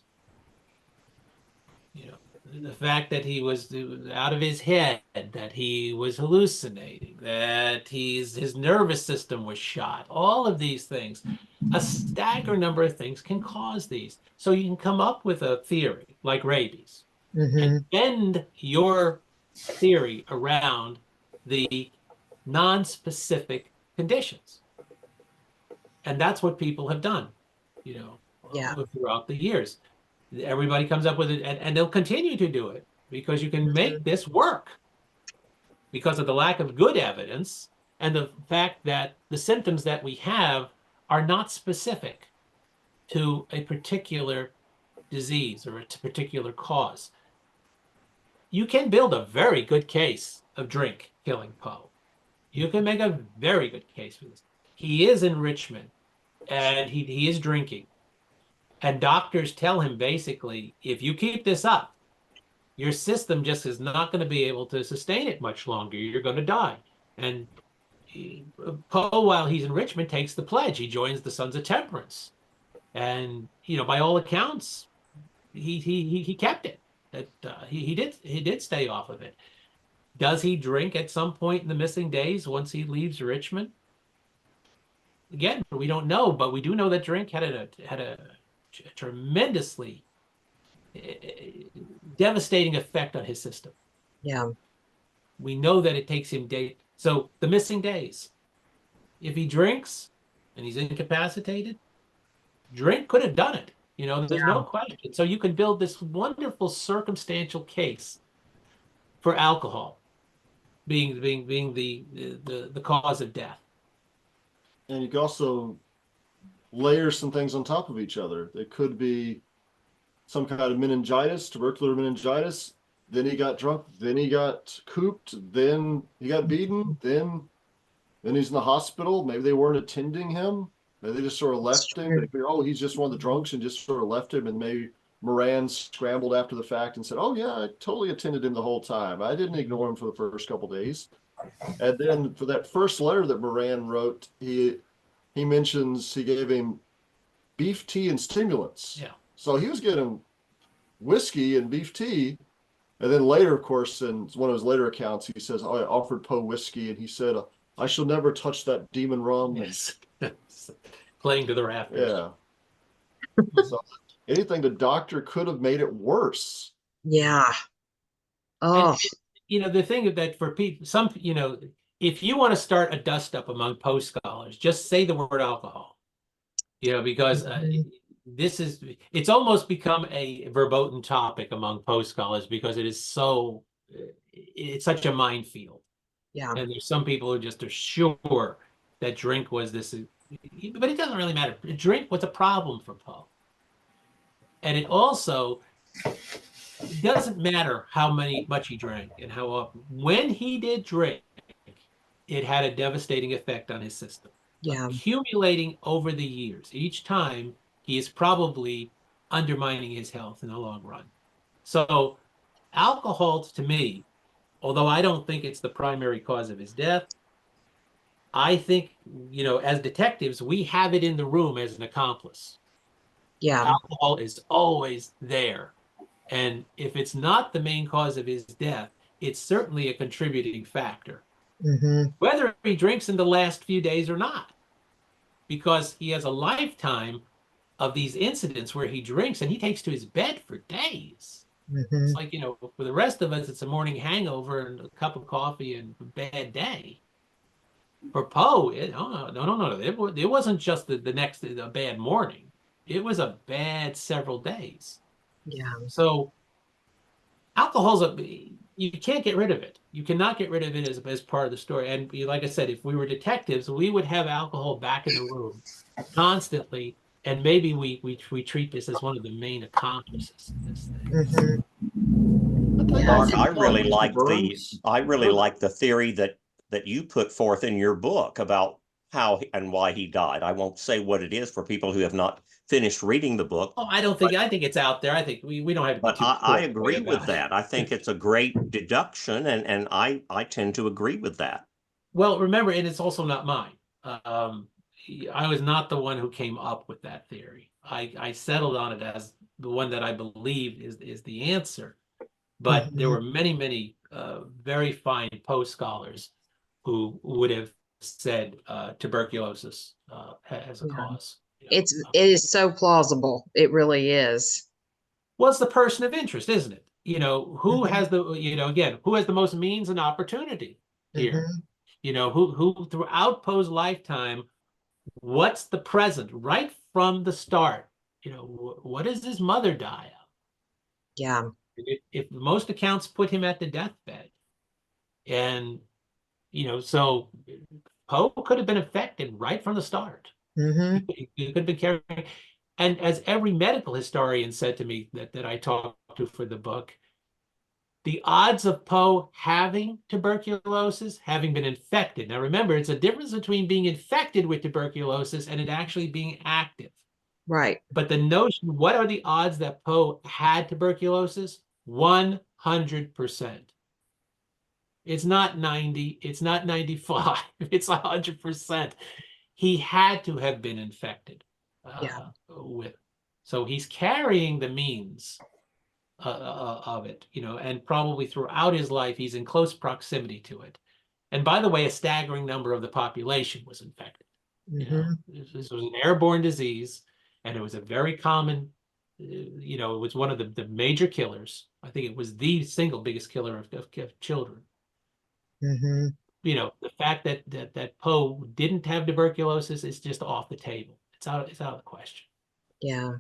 The fact that he was out of his head, that he was hallucinating, that his nervous system was shot, all of these things, a staggering number of things can cause these. So you can come up with a theory like rabies and bend your theory around the non-specific conditions. And that's what people have done, throughout the years. Everybody comes up with it, and they'll continue to do it because you can make this work because of the lack of good evidence and the fact that the symptoms that we have are not specific to a particular disease or a particular cause. You can build a very good case of drink killing Poe. You can make a very good case for this. He is in Richmond, and he is drinking. And doctors tell him basically, if you keep this up, your system just is not going to be able to sustain it much longer. You're going to die. And Poe, while he's in Richmond, takes the pledge. He joins the Sons of Temperance. And, by all accounts, he kept it. He did stay off of it. Does he drink at some point in the missing days once he leaves Richmond? Again, we don't know, but we do know that drink had a tremendously devastating effect on his system. Yeah. We know that it takes him days. So the missing days, if he drinks and he's incapacitated, drink could have done it. There's no question. So you can build this wonderful circumstantial case for alcohol being the cause of death. And you can also layer some things on top of each other. It could be some kind of meningitis, tubercular meningitis. Then he got drunk. Then he got cooped. Then he got beaten. Then he's in the hospital. Maybe they weren't attending him. Maybe they just sort of left him. They figured, oh, he's just one of the drunks, and just sort of left him. And maybe Moran scrambled after the fact and said, oh, yeah, I totally attended him the whole time. I didn't ignore him for the first couple of days. And then for that first letter that Moran wrote, he mentions he gave him beef tea and stimulants. Yeah. So he was getting whiskey and beef tea. And then later, of course, in one of his later accounts, he says, oh, I offered Poe whiskey. And he said, I shall never touch that demon rum. Yes. Playing to the rafters. Yeah. So anything the doctor could have made it worse. Yeah. Oh. And, the thing that for people, if you want to start a dust up among Poe scholars, just say the word alcohol, because it's almost become a verboten topic among Poe scholars because it's such a minefield. Yeah. And there's some people who just are sure that drink was this, but it doesn't really matter. Drink was a problem for Poe. And it also doesn't matter how much he drank and how often. When he did drink, it had a devastating effect on his system. Yeah. Accumulating over the years. Each time, he is probably undermining his health in the long run. So alcohol, to me, although I don't think it's the primary cause of his death, I think, as detectives, we have it in the room as an accomplice. Yeah. Alcohol is always there And if it's not the main cause of his death, it's certainly a contributing factor. Whether he drinks in the last few days or not, because he has a lifetime of these incidents where he drinks and he takes to his bed for days. It's like, for the rest of us, it's a morning hangover and a cup of coffee and a bad day. For Poe, no. It wasn't just the next a bad morning. It was a bad several days. Yeah. So alcohol's you can't get rid of it. You cannot get rid of it as part of the story. And like I said, if we were detectives, we would have alcohol back in the room constantly. And maybe we treat this as one of the main accomplices of this thing. Mark, I really like the theory that you put forth in your book about how and why he died. I won't say what it is for people who have not finished reading the book. Oh, I think it's out there. I think we don't have to. But I agree with that. I think it's a great deduction, and I tend to agree with that. Well, remember, and it's also not mine. I was not the one who came up with that theory. I settled on it as the one that I believe is the answer. But there were many very fine Poe scholars who would have said tuberculosis as a cause. It is so plausible. It really is. Well, it's the person of interest, isn't it? Who has who has the most means and opportunity here? Who throughout Poe's lifetime, what's the present right from the start? What does his mother die of? Yeah. If most accounts put him at the deathbed, and so Poe could have been affected right from the start. He could have been carrying, and as every medical historian said to me that I talked to for the book, the odds of Poe having tuberculosis, having been infected. Now remember, it's a difference between being infected with tuberculosis and it actually being active. Right. But the notion, what are the odds that Poe had tuberculosis? 100%. It's not 90, it's not 95, it's 100%. He had to have been infected with. So he's carrying the means of it, and probably throughout his life, he's in close proximity to it. And by the way, a staggering number of the population was infected. This was an airborne disease, and it was a very common, it was one of the major killers. I think it was the single biggest killer of children. The fact that Poe didn't have tuberculosis is just off the table. It's out of the question. Yeah.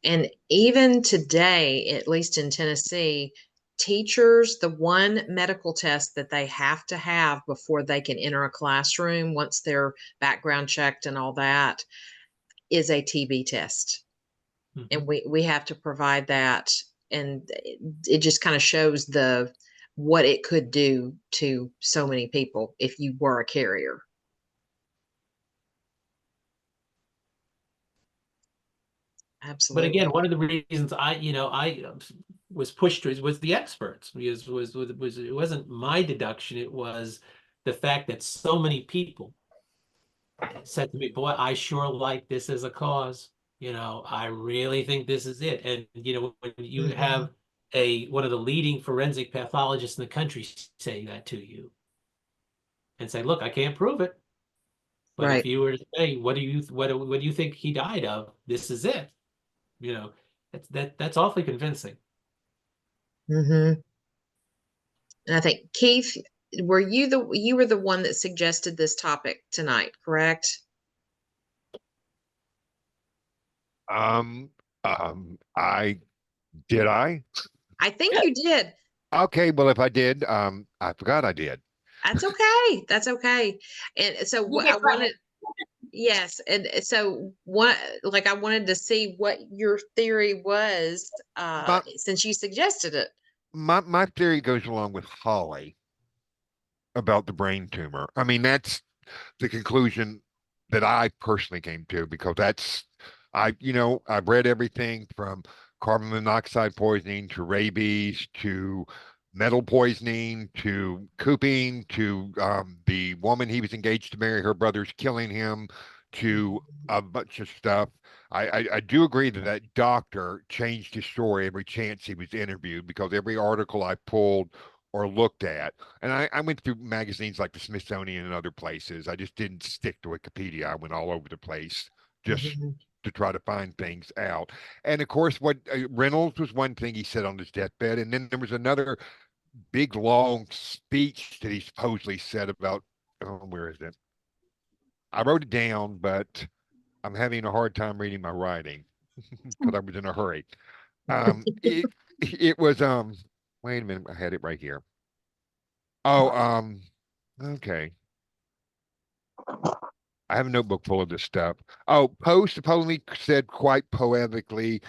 And even today, at least in Tennessee, teachers, the one medical test that they have to have before they can enter a classroom, once they're background checked and all that, is a TB test. And we have to provide that. And it just kind of shows what it could do to so many people if you were a carrier. Absolutely. But again, one of the reasons I was pushed to was the experts, because it wasn't my deduction. It was the fact that so many people said to me, boy, I sure like this as a cause. I really think this is it. And, when you have one of the leading forensic pathologists in the country say that to you and say, look, I can't prove it. But if you were to say, what do you think he died of? This is it. That's awfully convincing. And I think, Keith, you were the one that suggested this topic tonight, correct? I did. I think you did. Okay, well, if I did, I forgot I did. That's okay. That's okay. And so I wanted. Yes, and so I wanted to see what your theory was, since you suggested it. My theory goes along with Holly about the brain tumor. I mean, that's the conclusion that I personally came to, because I've read everything from carbon monoxide poisoning to rabies to metal poisoning to cooping to the woman he was engaged to marry, her brother's killing him, to a bunch of stuff. I do agree that that doctor changed his story every chance he was interviewed, because every article I pulled or looked at, and I went through magazines like the Smithsonian and other places. I just didn't stick to Wikipedia. I went all over the place just to try to find things out. And of course, what Reynolds was one thing he said on his deathbed, and then there was another big long speech that he supposedly said about, oh, where is it? I wrote it down, but I'm having a hard time reading my writing because I was in a hurry. It was wait a minute, I had it right here. Oh, okay. I have a notebook full of this stuff. Oh, Poe supposedly said quite poetically,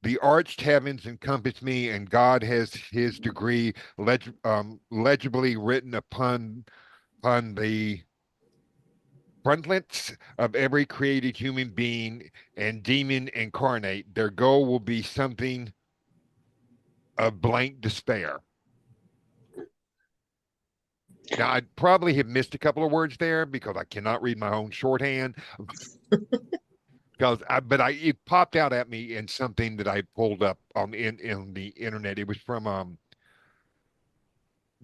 "The arched heavens encompass me, and God has his degree legibly written upon the frontlets of every created human being and demon incarnate. Their goal will be something of blank despair." Now, I'd probably have missed a couple of words there because I cannot read my own shorthand. But it popped out at me in something that I pulled up on in the internet. It was from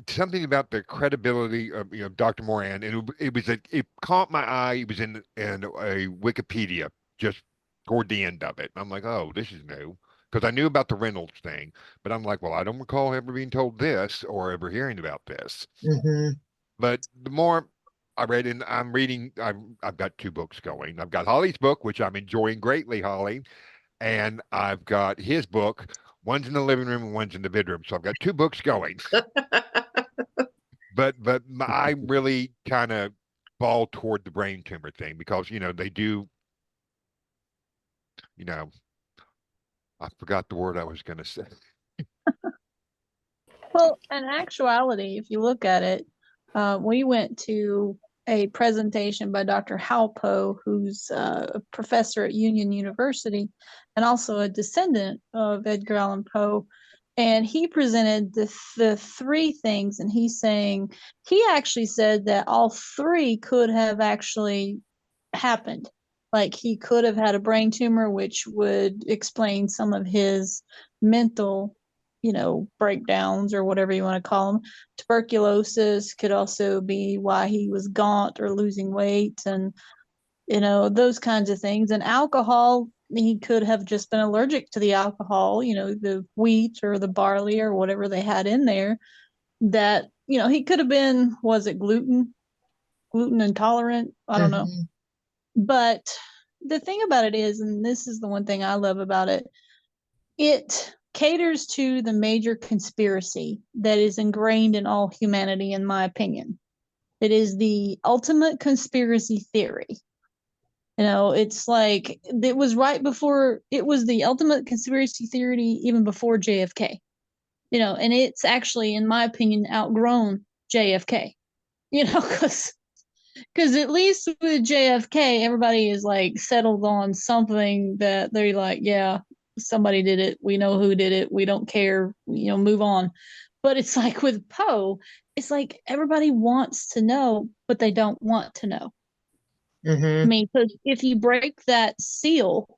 something about the credibility of Dr. Moran, and it caught my eye. It was in a Wikipedia just toward the end of it. I'm like, oh, this is new, because I knew about the Reynolds thing, but I'm like, well, I don't recall ever being told this or ever hearing about this. But the more I read, and I'm reading, I've got two books going. I've got Holly's book, which I'm enjoying greatly, Holly, and I've got his book. One's in the living room and one's in the bedroom. So I've got two books going. but I really kind of fall toward the brain tumor thing, because they do, I forgot the word I was going to say. Well, in actuality, if you look at it, we went to a presentation by Dr. Hal Poe, who's a professor at Union University and also a descendant of Edgar Allan Poe. And he presented the three things, and he actually said that all three could have actually happened. Like, he could have had a brain tumor, which would explain some of his mental breakdowns or whatever you want to call them. Tuberculosis could also be why he was gaunt or losing weight, and those kinds of things. And alcohol, he could have just been allergic to the alcohol, the wheat or the barley or whatever they had in there. That he could have been, was it gluten intolerant? I don't know. But the thing about it is, and this is the one thing I love about it, it caters to the major conspiracy that is ingrained in all humanity, in my opinion. It is the ultimate conspiracy theory. It's like, it was right before, it was the ultimate conspiracy theory even before JFK. And it's actually, in my opinion, outgrown JFK. Because at least with JFK, everybody is like settled on something that they're like, yeah, somebody did it. We know who did it. We don't care, move on. But it's like with Poe, it's like everybody wants to know, but they don't want to know. I mean, because if you break that seal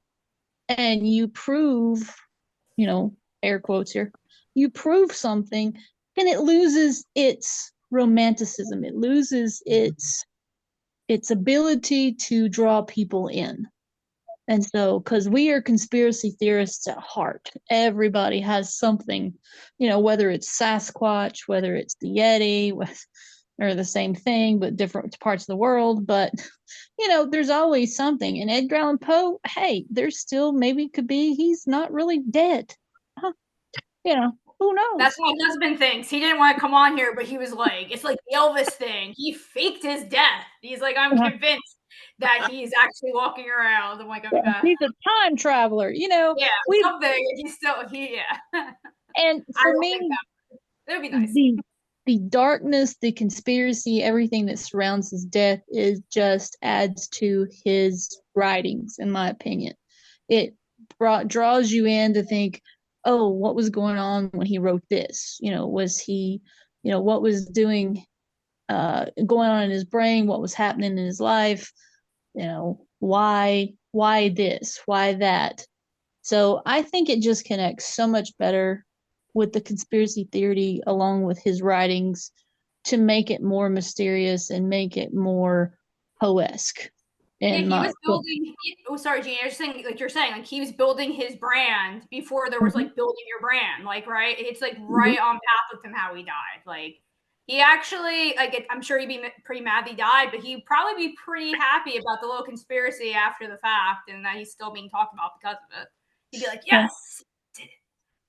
and you prove, air quotes here, you prove something, then it loses its romanticism. It loses its ability to draw people in. And so, because we are conspiracy theorists at heart, everybody has something, whether it's Sasquatch, whether it's the Yeti, or the same thing, but different parts of the world. But, there's always something. And Edgar Allan Poe, hey, there's still, maybe could be, he's not really dead. Who knows? That's what my husband thinks. He didn't want to come on here, but he was like, it's like the Elvis thing. He faked his death. He's like, I'm convinced that he's actually walking around. I'm like, okay. He's a time traveler, Yeah, something. He's still, yeah. And for me, that would be nice. The darkness, the conspiracy, everything that surrounds his death just adds to his writings, in my opinion. It draws you in to think, oh, what was going on when he wrote this? Was he, what was going on in his brain? What was happening in his life? why this, why that. So I think it just connects so much better with the conspiracy theory along with his writings to make it more mysterious and make it more Poe-esque. Yeah, he was building. Oh, sorry, Jeanie. I was just saying, like you're saying, like he was building his brand before there was like building your brand. Like, right? It's like right on path with him how he died. Like, he actually, like, I'm sure he'd be pretty mad he died, but he'd probably be pretty happy about the little conspiracy after the fact, and that he's still being talked about because of it. He'd be like, yes, did it.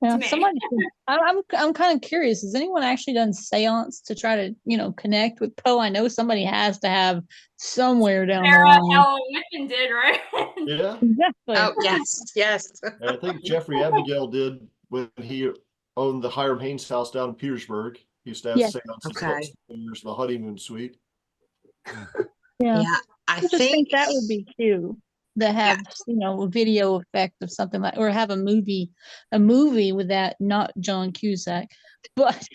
Yeah, somebody. I'm kind of curious. Has anyone actually done seance to try to, connect with Poe? I know somebody has to have somewhere down the line. Helen Whitman did, right? Yeah. Exactly. Oh, yes. And I think Jeffrey Abigail did when he owned the Hiram Haynes house down in Petersburg. He used to have seances upstairs, the honeymoon suite. Yeah. I just think that would be cute to have, a video effect of something like, or have a movie with that, not John Cusack, but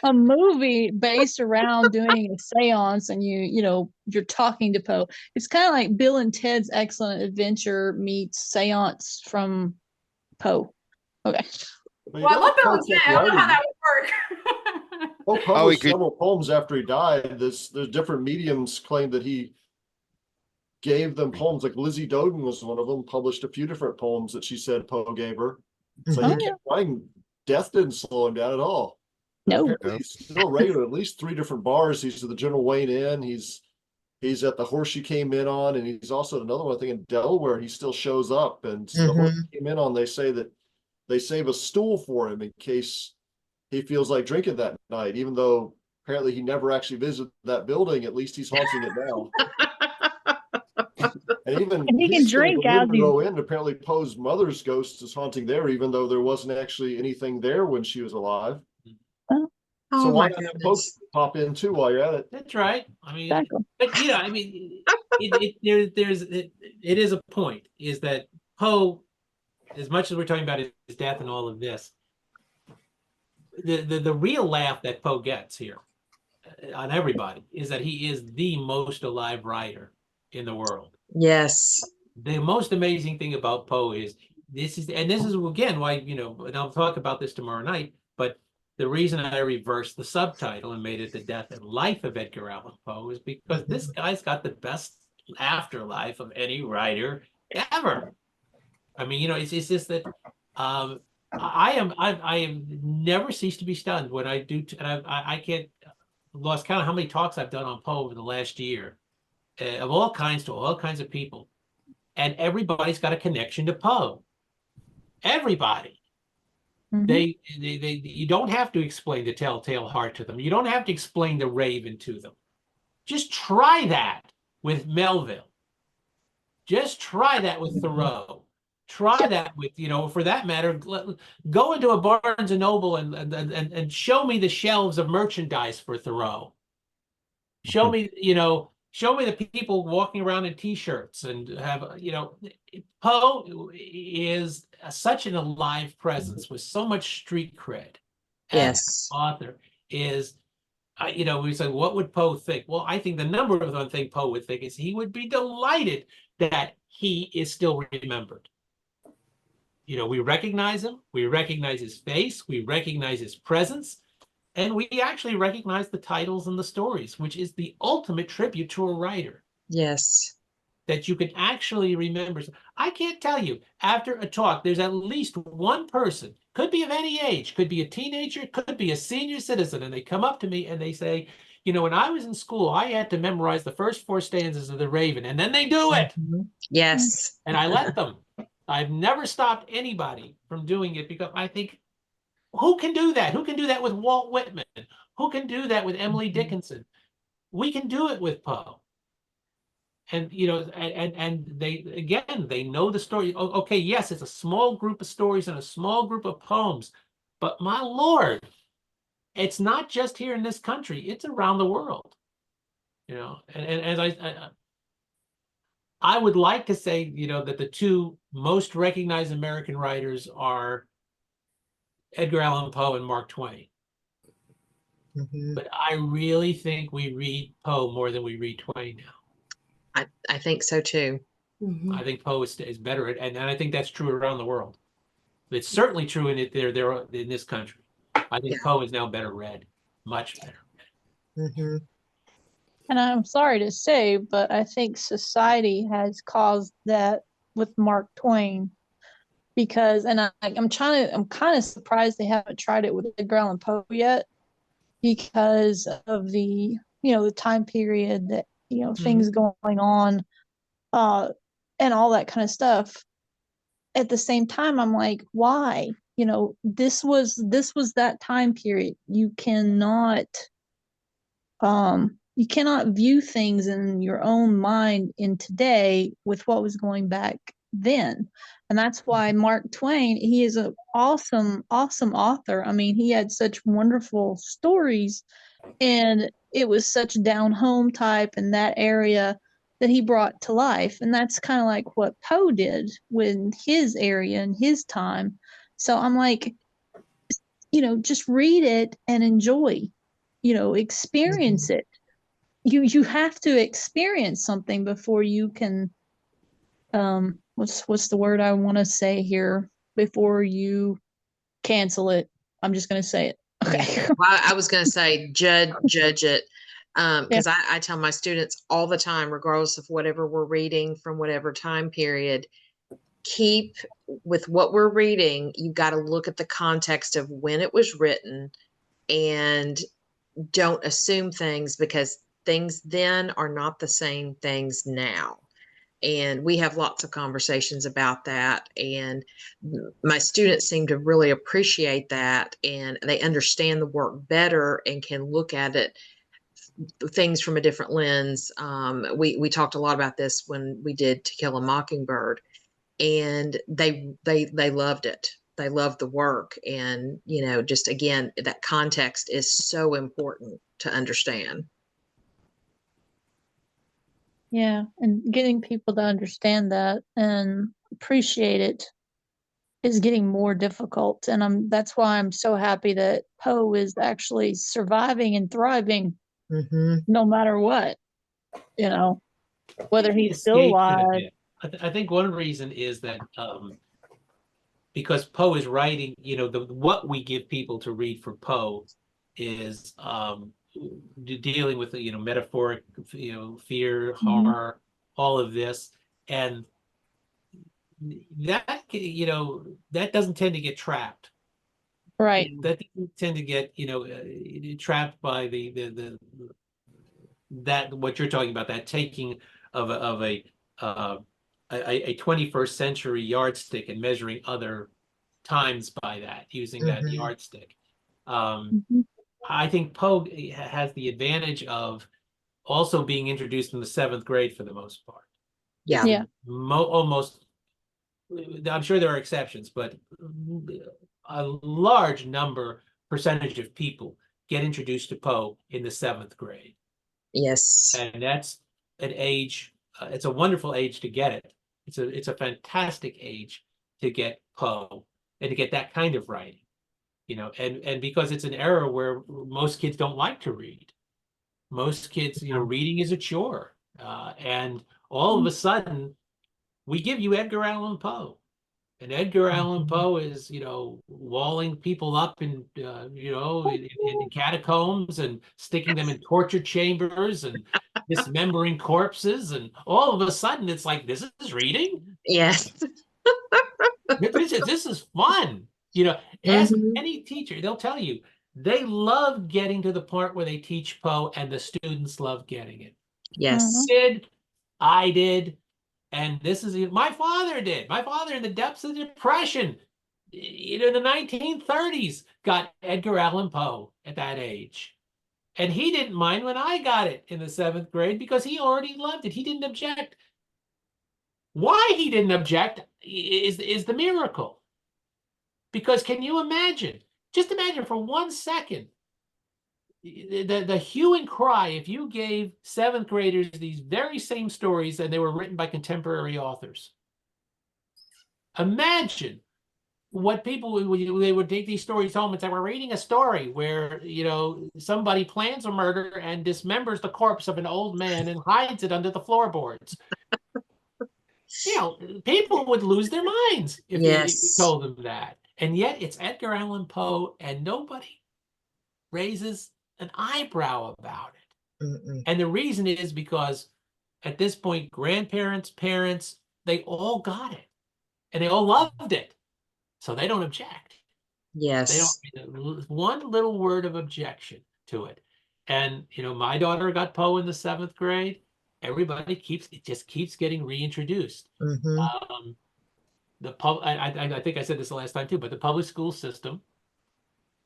a movie based around doing a seance and you're talking to Poe. It's kind of like Bill and Ted's Excellent Adventure meets seance from Poe. Okay. Well, I love Bill and Ted. I don't know how that would work. Poe published several poems after he died. There's different mediums claim that he gave them poems. Like Lizzie Doden was one of them, published a few different poems that she said Poe gave her. So he kept writing. Death didn't slow him down at all. No. He's still regular, at least 3 different bars. He's at the General Wayne Inn. He's at the horse she came in on, and he's also at another one, I think in Delaware. He still shows up, and the horse he came in on, they say that they save a stool for him in case he feels like drinking that night, even though apparently he never actually visited that building. At least he's haunting it now. And even he can drink out go in. Apparently Poe's mother's ghost is haunting there, even though there wasn't actually anything there when she was alive. So why not have Poe pop in too while you're at it? That's right. I mean, but it is a point, is that Poe, as much as we're talking about his death and all of this, the real laugh that Poe gets here on everybody is that he is the most alive writer in the world. Yes. The most amazing thing about Poe is this is again why, and I'll talk about this tomorrow night, but the reason I reversed the subtitle and made it The Death and Life of Edgar Allan Poe is because this guy's got the best afterlife of any writer ever. I mean, it's just that I am never cease to be stunned when I do, and I can't lost count of how many talks I've done on Poe over the last year, of all kinds to all kinds of people, and everybody's got a connection to Poe. Everybody. You don't have to explain the Telltale Heart to them. You don't have to explain the Raven to them. Just try that with Melville. Just try that with Thoreau. Try that with, for that matter, go into a Barnes and Noble and show me the shelves of merchandise for Thoreau. Show me, show me the people walking around in T-shirts and have, Poe is such an alive presence with so much street cred. Yes. Author is, we say, what would Poe think? Well, I think the number one thing Poe would think is he would be delighted that he is still remembered. We recognize him, we recognize his face, we recognize his presence, and we actually recognize the titles and the stories, which is the ultimate tribute to a writer. Yes. That you can actually remember. I can't tell you, after a talk, there's at least one person, could be of any age, could be a teenager, could be a senior citizen, and they come up to me and they say, when I was in school, I had to memorize the first 4 stanzas of The Raven, and then they do it. Yes. And I let them. I've never stopped anybody from doing it because I think, who can do that? Who can do that with Walt Whitman? Who can do that with Emily Dickinson? We can do it with Poe. And, and they know the story. Okay, yes, it's a small group of stories and a small group of poems, but my Lord, it's not just here in this country, it's around the world. And as I would like to say, that the 2 most recognized American writers are Edgar Allan Poe and Mark Twain. But I really think we read Poe more than we read Twain now. I think so too. I think Poe is better, and I think that's true around the world. It's certainly true in there in this country. I think Poe is now better read, much better. Mm-hmm. And I'm sorry to say, but I think society has caused that with Mark Twain, because, and I'm kind of surprised they haven't tried it with Edgar Allan Poe yet, because of the, the time period that, things going on, and all that kind of stuff. At the same time, I'm like, why? This was that time period. You cannot view things in your own mind in today with what was going back then. And that's why Mark Twain, he is an awesome, awesome author. I mean, he had such wonderful stories, and it was such down home type in that area that he brought to life. And that's kind of like what Poe did with his area and his time. So I'm like, just read it and enjoy, experience it. You have to experience something before you can, what's the word I want to say here, before you cancel it. I'm just going to say it. Okay. Well, I was going to say judge it, because I tell my students all the time, regardless of whatever we're reading from whatever time period, keep with what we're reading. You got to look at the context of when it was written, and don't assume things, because things then are not the same things now. And we have lots of conversations about that, and my students seem to really appreciate that, and they understand the work better and can look at it, things from a different lens. We talked a lot about this when we did To Kill a Mockingbird, and they loved it. They loved the work, and just again, that context is so important to understand. Yeah, and getting people to understand that and appreciate it is getting more difficult. And that's why I'm so happy that Poe is actually surviving and thriving, no matter what, whether he's still alive. I think one reason is that because Poe is writing, what we give people to read for Poe is dealing with metaphoric, fear, horror, all of this, and that that doesn't tend to get trapped, right? That doesn't tend to get trapped by that what you're talking about, that taking of a 21st century yardstick and measuring other times by that, using that yardstick. I think Poe has the advantage of also being introduced in the 7th grade for the most part. Yeah. Almost, I'm sure there are exceptions, but a large percentage of people get introduced to Poe in the 7th grade. Yes. And that's an age, it's a wonderful age to get it. It's a fantastic age to get Poe and to get that kind of writing. And because it's an era where most kids don't like to read. Most kids, reading is a chore. And all of a sudden, we give you Edgar Allan Poe. And Edgar Allan Poe is, walling people up in catacombs and sticking them in torture chambers and dismembering corpses. And all of a sudden, it's like, this is reading? Yes. This is fun. Ask any teacher, they'll tell you they love getting to the part where they teach Poe, and the students love getting it. Yes. I did, and this is my father did. My father, in the depths of the Depression, in the 1930s, got Edgar Allan Poe at that age. And he didn't mind when I got it in the 7th grade because he already loved it. He didn't object. Why he didn't object is the miracle. Because can you imagine? Just imagine for 1 second the hue and cry if you gave 7th graders these very same stories and they were written by contemporary authors. Imagine what people they would take these stories home and say, we're reading a story where, somebody plans a murder and dismembers the corpse of an old man and hides it under the floorboards. People would lose their minds if you told them that. And yet it's Edgar Allan Poe, and nobody raises an eyebrow about it. And the reason is because at this point, grandparents, parents, they all got it and they all loved it. So they don't object. Yes. They don't, one little word of objection to it. And, my daughter got Poe in the 7th grade. Everybody just keeps getting reintroduced. I think I said this the last time too, but the public school system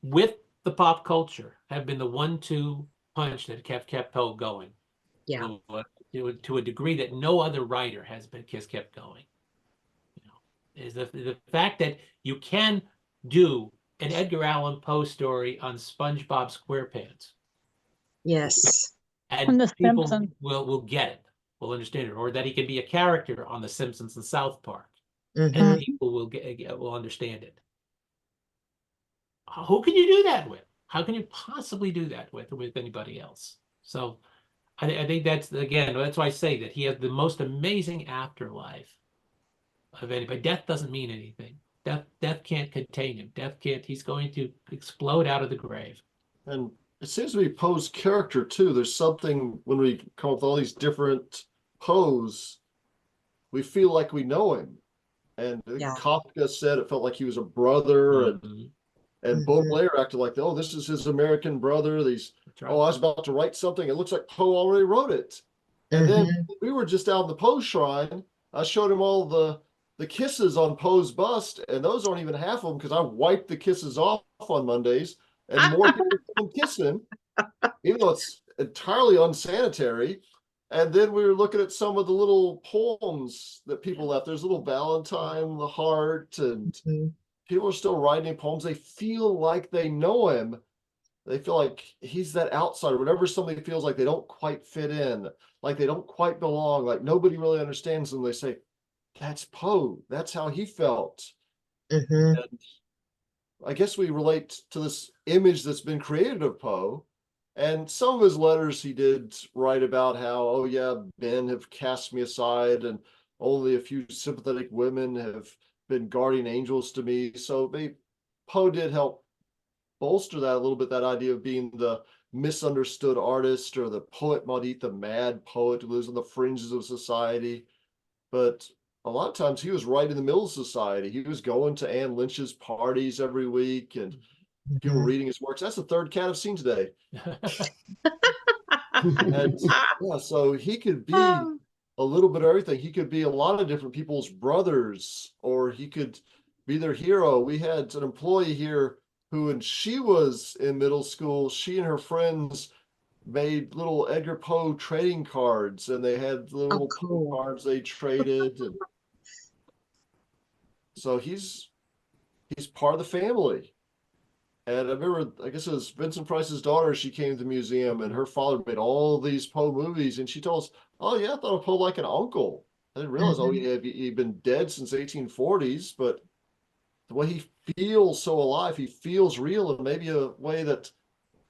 with the pop culture have been the 1-2 punch that kept Poe going. Yeah. To a degree that no other writer has kept going. Is the fact that you can do an Edgar Allan Poe story on SpongeBob SquarePants. Yes. And people will get it, will understand it, or that he can be a character on The Simpsons and South Park, and people will understand it. Who can you do that with? How can you possibly do that with anybody else? So I think that's why I say that he has the most amazing afterlife of anybody. Death doesn't mean anything. Death can't contain him. He's going to explode out of the grave. And it seems to be Poe's character too. There's something when we come up with all these different Poes, we feel like we know him. And Kafka said it felt like he was a brother, and Baudelaire acted like, oh, this is his American brother. I was about to write something. It looks like Poe already wrote it. And then we were just out in the Poe shrine. I showed him all the kisses on Poe's bust, and those aren't even half of them because I wiped the kisses off on Mondays, and more people come kiss him, even though it's entirely unsanitary. And then we were looking at some of the little poems that people left. There's little Valentine, the heart, and people are still writing poems. They feel like they know him. They feel like he's that outsider. Whenever somebody feels like they don't quite fit in, like they don't quite belong, like nobody really understands them, they say, that's Poe. That's how he felt. And I guess we relate to this image that's been created of Poe. And some of his letters he did write about how, oh yeah, men have cast me aside and only a few sympathetic women have been guardian angels to me. So Poe did help bolster that a little bit, that idea of being the misunderstood artist or the poet maudit, the mad poet who lives on the fringes of society. But a lot of times he was right in the middle of society. He was going to Anne Lynch's parties every week and people reading his works. That's the third cat I've seen today. And so he could be a little bit of everything. He could be a lot of different people's brothers, or he could be their hero. We had an employee here who, when she was in middle school, she and her friends made little Edgar Poe trading cards, and they had little Poe cards they traded. And so he's part of the family. And I remember, I guess it was Vincent Price's daughter, she came to the museum, and her father made all these Poe movies, and she told us, oh yeah, I thought of Poe like an uncle. I didn't realize, he'd been dead since 1840s, but the way he feels so alive, he feels real in maybe a way that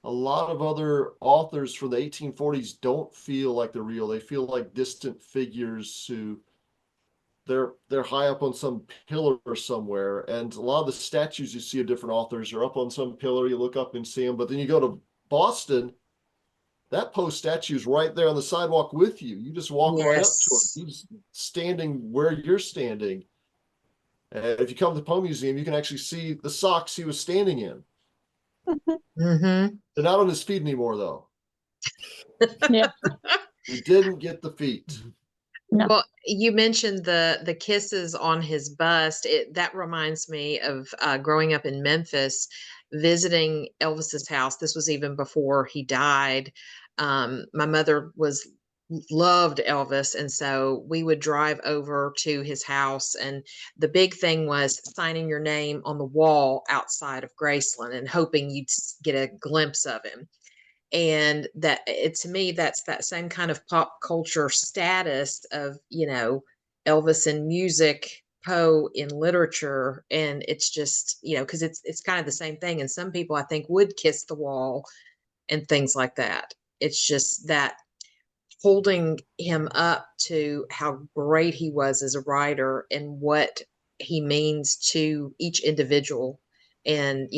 a lot of other authors from the 1840s don't feel like they're real. They feel like distant figures who they're high up on some pillar somewhere. And a lot of the statues you see of different authors are up on some pillar. You look up and see them, but then you go to Boston, that Poe statue is right there on the sidewalk with you. You just walk right up to him. He's standing where you're standing. And if you come to the Poe Museum, you can actually see the socks he was standing in. They're not on his feet anymore, though. He didn't get the feet. No. Well, you mentioned the kisses on his bust. That reminds me of growing up in Memphis, visiting Elvis's house. This was even before he died. My mother loved Elvis, and so we would drive over to his house, and the big thing was signing your name on the wall outside of Graceland and hoping you'd get a glimpse of him. And to me, that's that same kind of pop culture status of, Elvis and music Poe in literature, and it's just, because it's kind of the same thing. And some people, I think, would kiss the wall and things like that. It's just that holding him up to how great he was as a writer and what he means to each individual. And,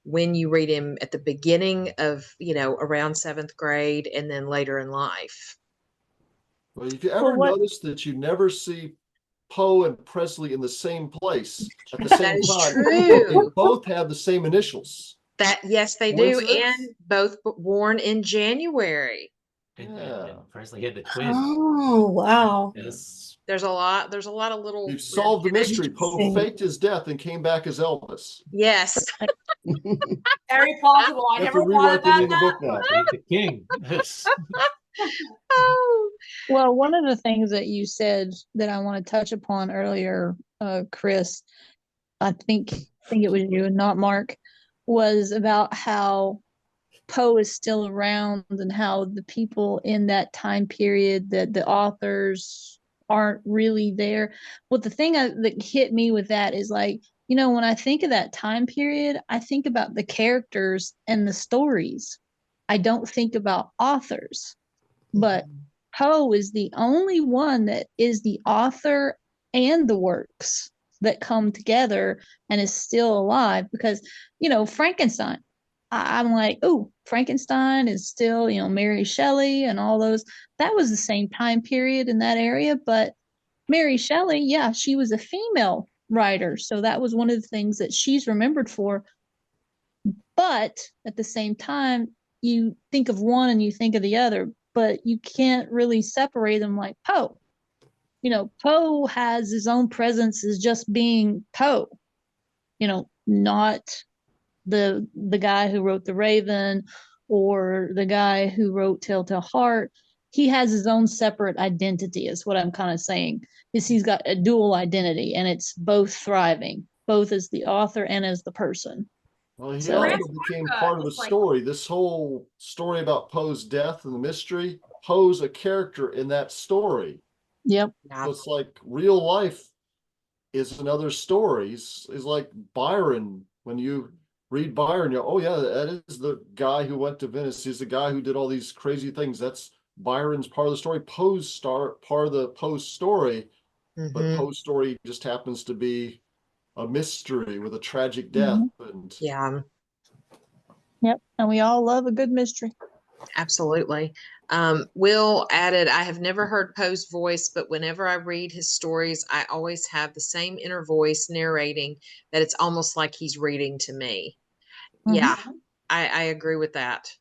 when you read him at the beginning of, around 7th grade and then later in life. Well, if you ever notice that you never see Poe and Presley in the same place at the same time, true. They both have the same initials. Yes, they do, and both born in January. And Presley had the twins. Oh, wow. Yes. There's a lot of little. We've solved the mystery. Poe faked his death and came back as Elvis. Yes. Very plausible. I never thought about that. He's the king. Yes. Oh. Well, one of the things that you said that I want to touch upon earlier, Chris, I think it was you and not Mark, was about how Poe is still around and how the people in that time period, that the authors aren't really there. Well, the thing that hit me with that is like, when I think of that time period, I think about the characters and the stories. I don't think about authors. But Poe is the only one that is the author and the works that come together and is still alive, because, Frankenstein, I'm like, oh, Frankenstein is still, Mary Shelley and all those. That was the same time period in that area. But Mary Shelley, yeah, she was a female writer. So that was one of the things that she's remembered for. But at the same time, you think of one and you think of the other, but you can't really separate them like Poe. Poe has his own presence as just being Poe, not the guy who wrote The Raven or the guy who wrote Telltale Heart. He has his own separate identity, is what I'm kind of saying, is he's got a dual identity, and it's both thriving, both as the author and as the person. Well, he also became part of the story. This whole story about Poe's death and the mystery, Poe's a character in that story. Yep. So it's like real life is another story. Is like Byron. When you read Byron, oh yeah, that is the guy who went to Venice. He's the guy who did all these crazy things. That's Byron's part of the story. Poe's part of the Poe's story, but Poe's story just happens to be a mystery with a tragic death. And Yep. And we all love a good mystery. Absolutely. Will added, I have never heard Poe's voice, but whenever I read his stories, I always have the same inner voice narrating that it's almost like he's reading to me. Yeah, I agree with that.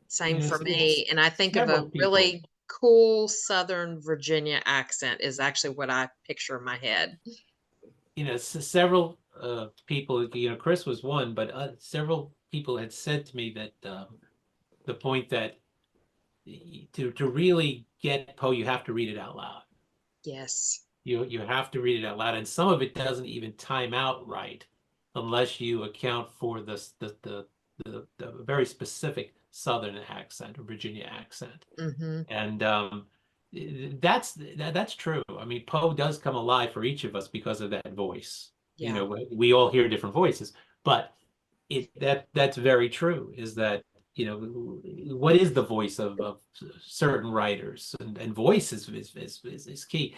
Same for me. And I think of a really cool Southern Virginia accent is actually what I picture in my head. Several people, Chris was one, but several people had said to me that the point that to really get Poe, you have to read it out loud. Yes. You have to read it out loud, and some of it doesn't even time out right unless you account for the very specific Southern accent or Virginia accent. And that's true. I mean, Poe does come alive for each of us because of that voice. Yeah. We all hear different voices, but that's very true. Is that what is the voice of certain writers, and voice is key.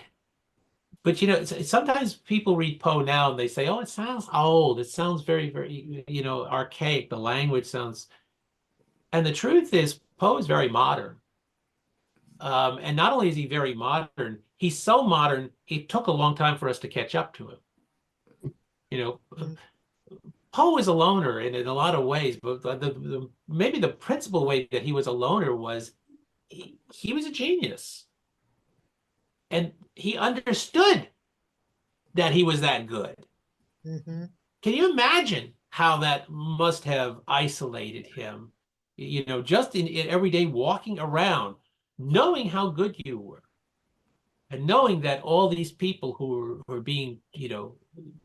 But sometimes people read Poe now and they say, "Oh, it sounds old. It sounds very, very, archaic. The language sounds." And the truth is, Poe is very modern. And not only is he very modern, he's so modern, it took a long time for us to catch up to him. Poe was a loner in a lot of ways, but maybe the principal way that he was a loner was he was a genius. And he understood that he was that good. Can you imagine how that must have isolated him? Just in every day walking around, knowing how good you were, and knowing that all these people who were being,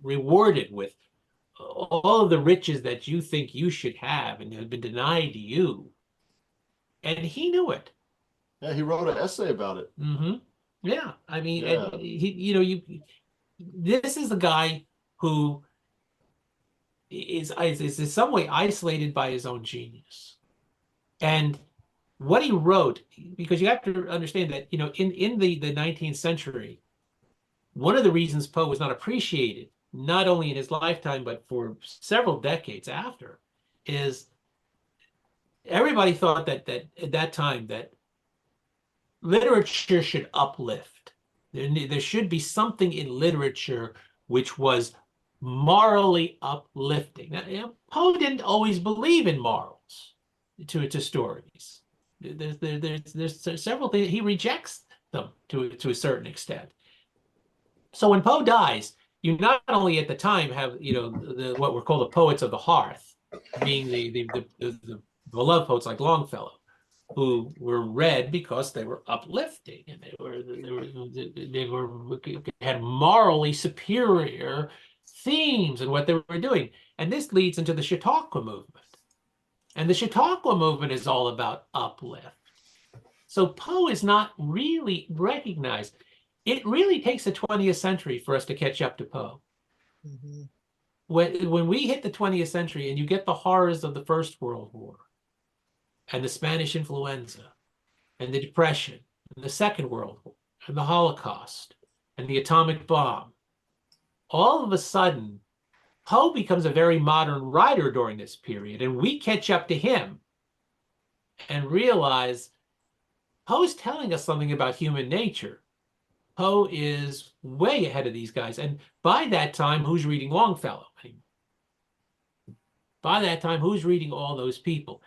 rewarded with all of the riches that you think you should have and have been denied to you. And he knew it. Yeah, he wrote an essay about it. Yeah, I mean, and he, this is the guy who is in some way isolated by his own genius. And what he wrote, because you have to understand that, you know, in the 19th century, one of the reasons Poe was not appreciated, not only in his lifetime, but for several decades after, is everybody thought that at that time that literature should uplift. There should be something in literature which was morally uplifting. Now, you know, Poe didn't always believe in morals to stories. There's several things he rejects them to a certain extent. So when Poe dies, you not only at the time have, you know, what were called the poets of the hearth, being the beloved poets like Longfellow, who were read because they were uplifting and they had morally superior themes in what they were doing. And this leads into the Chautauqua movement. And the Chautauqua movement is all about uplift. So Poe is not really recognized. It really takes the 20th century for us to catch up to Poe. Mm-hmm. When we hit the 20th century and you get the horrors of the First World War and the Spanish influenza and the Depression and the Second World War and the Holocaust and the atomic bomb, all of a sudden, Poe becomes a very modern writer during this period, and we catch up to him and realize Poe's telling us something about human nature. Poe is way ahead of these guys. And by that time, who's reading Longfellow? By that time, who's reading all those people?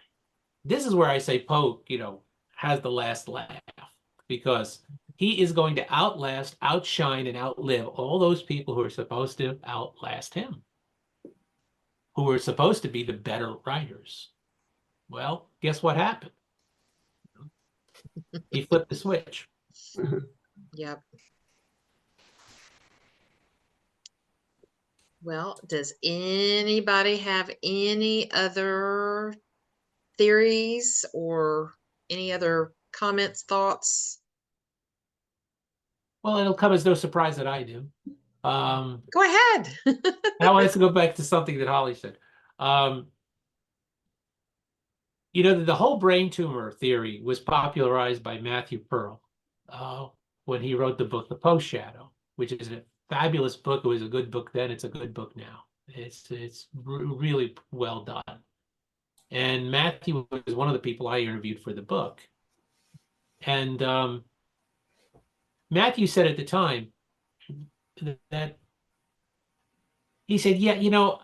This is where I say Poe, you know, has the last laugh, because he is going to outlast, outshine, and outlive all those people who are supposed to outlast him, who are supposed to be the better writers. Well, guess what happened? He flipped the switch. Yep. Well, does anybody have any other theories or any other comments, thoughts? Well, it'll come as no surprise that I do. Go ahead. I wanted to go back to something that Holly said. You know, the whole brain tumor theory was popularized by Matthew Pearl when he wrote the book, The Poe Shadow, which is a fabulous book. It was a good book then. It's a good book now. It's really well done. And Matthew was one of the people I interviewed for the book. And Matthew said at the time that he said, yeah, you know,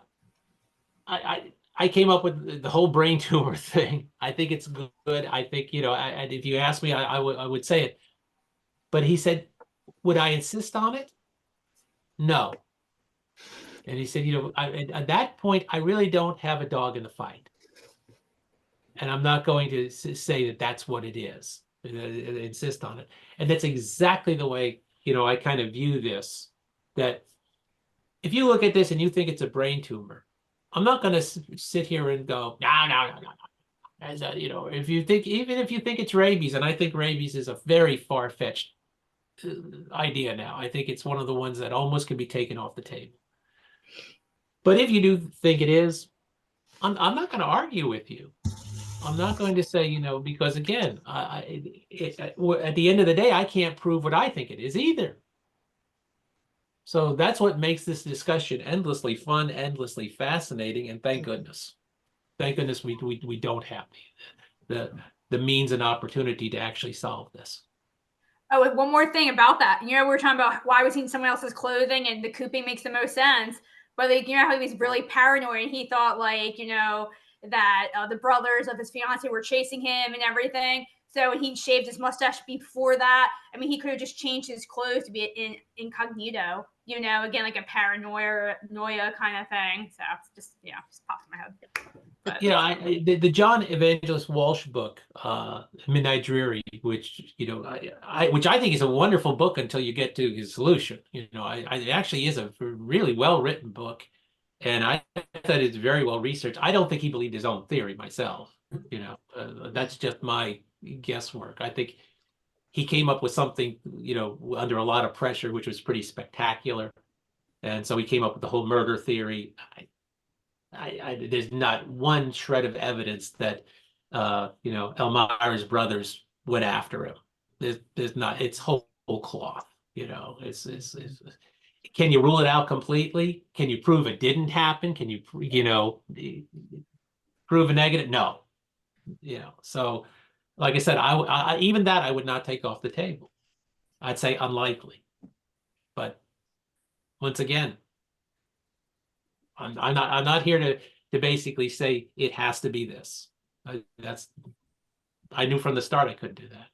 I came up with the whole brain tumor thing. I think it's good. I think, you know, if you ask me, I would say it. But he said, would I insist on it? No. And he said, you know, at that point, I really don't have a dog in the fight. And I'm not going to say that that's what it is, insist on it. And that's exactly the way, you know, I kind of view this, that if you look at this and you think it's a brain tumor, I'm not going to sit here and go, no. As a, you know, if you think, even if you think it's rabies, and I think rabies is a very far-fetched idea now. I think it's one of the ones that almost can be taken off the table. But if you do think it is, I'm not going to argue with you. I'm not going to say, you know, because again, at the end of the day, I can't prove what I think it is either. So that's what makes this discussion endlessly fun, endlessly fascinating, and thank goodness. Thank goodness we don't have the means and opportunity to actually solve this. Oh, one more thing about that. You know, we were talking about why was he in someone else's clothing, and the cooping makes the most sense. But like, you know how he was really paranoid, and he thought like, you know, that the brothers of his fiance were chasing him and everything. So he shaved his mustache before that. I mean, he could have just changed his clothes to be incognito, you know, again, like a paranoia kind of thing. So it's just, you know, just popped in my head. But, yeah, the John Evangelist Walsh book, Midnight Dreary, which, you know, which I think is a wonderful book until you get to his solution. You know, it actually is a really well-written book. And I thought it's very well researched. I don't think he believed his own theory myself. You know, that's just my guesswork. I think he came up with something, you know, under a lot of pressure, which was pretty spectacular. And so he came up with the whole murder theory. There's not one shred of evidence that Elmira's brothers went after him. There's not. It's whole cloth. It's can you rule it out completely? Can you prove it didn't happen? Can you prove a negative? No. So like I said, I even that I would not take off the table. I'd say unlikely. But once again, I'm not here to basically say it has to be this. I knew from the start I couldn't do that.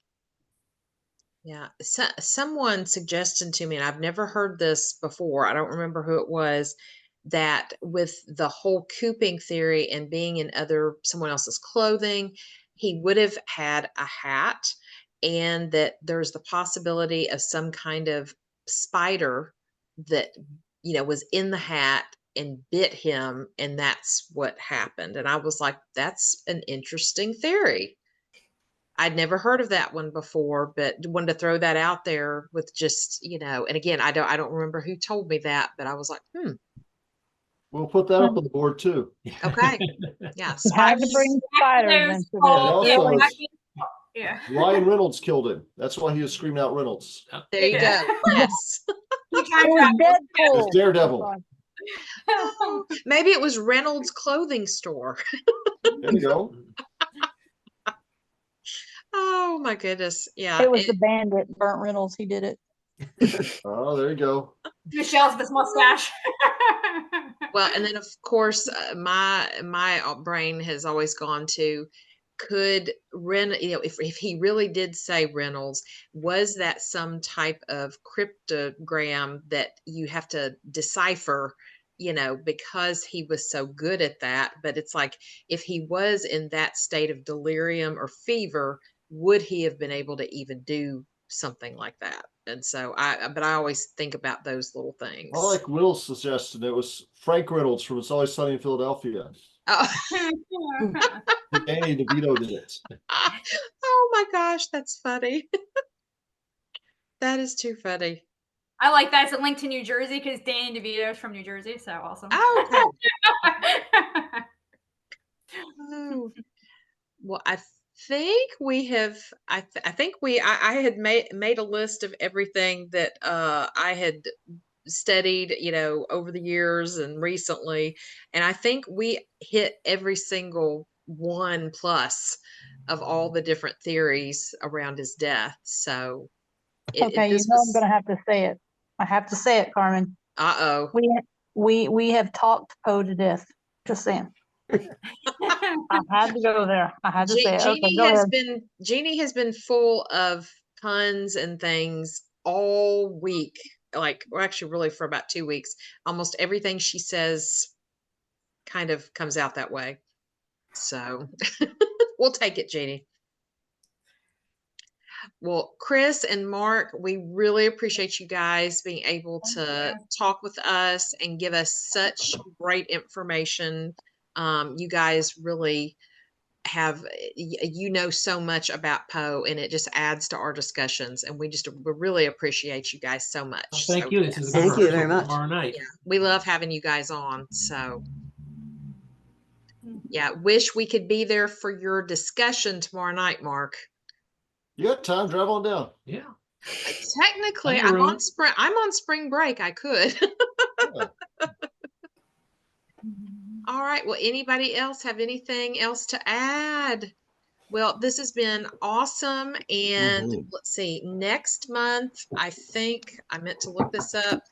Yeah, someone suggested to me, and I've never heard this before. I don't remember who it was, that with the whole cooping theory and being in someone else's clothing, he would have had a hat, and that there's the possibility of some kind of spider that was in the hat and bit him, and that's what happened. And I was like, that's an interesting theory. I'd never heard of that one before, but wanted to throw that out there with just, and again, I don't remember who told me that, but I was like, We'll put that up on the board too. okay. Yeah. You had to bring spiders into this. Also, Yeah. Ryan Reynolds killed him. That's why he was screaming out Reynolds. There you go. Yes. It was Deadpool. It's Daredevil. Oh, maybe it was Reynolds Clothing Store. There you go. Oh my goodness. Yeah. It was the bandit, Burnt Reynolds. He did it. Oh, there you go. Michelle's this mustache. Well, and then of course, my brain has always gone to, could if he really did say Reynolds, was that some type of cryptogram that you have to decipher, because he was so good at that? But it's like, if he was in that state of delirium or fever, would he have been able to even do something like that? And so but I always think about those little things. I like Will's suggestion. It was Frank Reynolds from It's Always Sunny in Philadelphia. Oh. Danny DeVito did it. Oh my gosh, that's funny. That is too funny. I like that. It's a link to New Jersey because Danny DeVito is from New Jersey. So awesome. Oh, okay. Oh. Well, I think we have. I think I had made a list of everything that I had studied, over the years and recently, and I think we hit every single one plus of all the different theories around his death. So, Okay, I'm gonna have to say it. I have to say it, Carmen. Uh-oh. We have talked Poe to death. Just saying. I had to go there. I had to say it. Jeanie has been full of puns and things all week. Actually, really for about 2 weeks. Almost everything she says kind of comes out that way. So we'll take it, Jeanie. Well, Chris and Mark, we really appreciate you guys being able to talk with us and give us such great information. You guys really have, so much about Poe, and it just adds to our discussions, and we really appreciate you guys so much. Thank you. This is thank you very much. Tomorrow night. Yeah, we love having you guys on. So yeah, wish we could be there for your discussion tomorrow night, Mark. You got time, drive on down. Yeah. Technically, I'm on spring break. I could. Yeah. All right. Well, anybody else have anything else to add? Well, this has been awesome. And let's see, next month, I think I meant to look this up.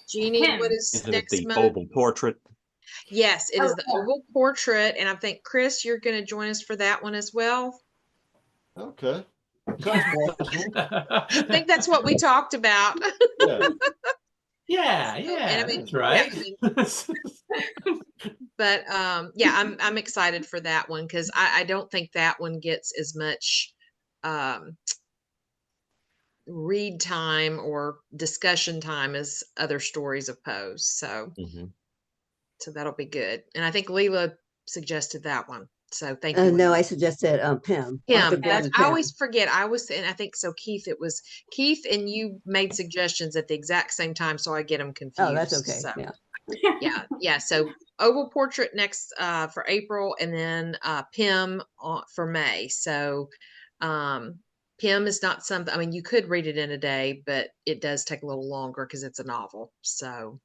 Jeanie, what is next month? Oval portrait. Yes, it is the oval portrait. And I think, Chris, you're going to join us for that one as well. Okay. I think that's what we talked about. Yeah, I mean, that's right. But yeah, I'm excited for that one because I don't think that one gets as much read time or discussion time as other stories of Poe's. So, so that'll be good. And I think Leela suggested that one. So thank you. No, I suggested Pim. Pim. I always forget. And I think so. Keith, it was Keith, and you made suggestions at the exact same time, so I get them confused. Oh, that's okay. So, yeah. yeah. So oval portrait next for April, and then Pim for May. So Pim is not something. I mean, you could read it in a day, but it does take a little longer because it's a novel. So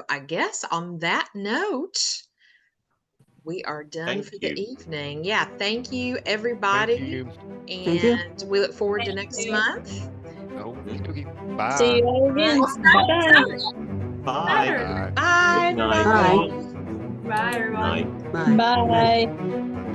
I guess on that note, we are done for the evening. Yeah, thank you, everybody. And we look forward to next month. Oh, bye. See you all again. Bye. Bye. Good night. Bye, everyone. Bye. Bye.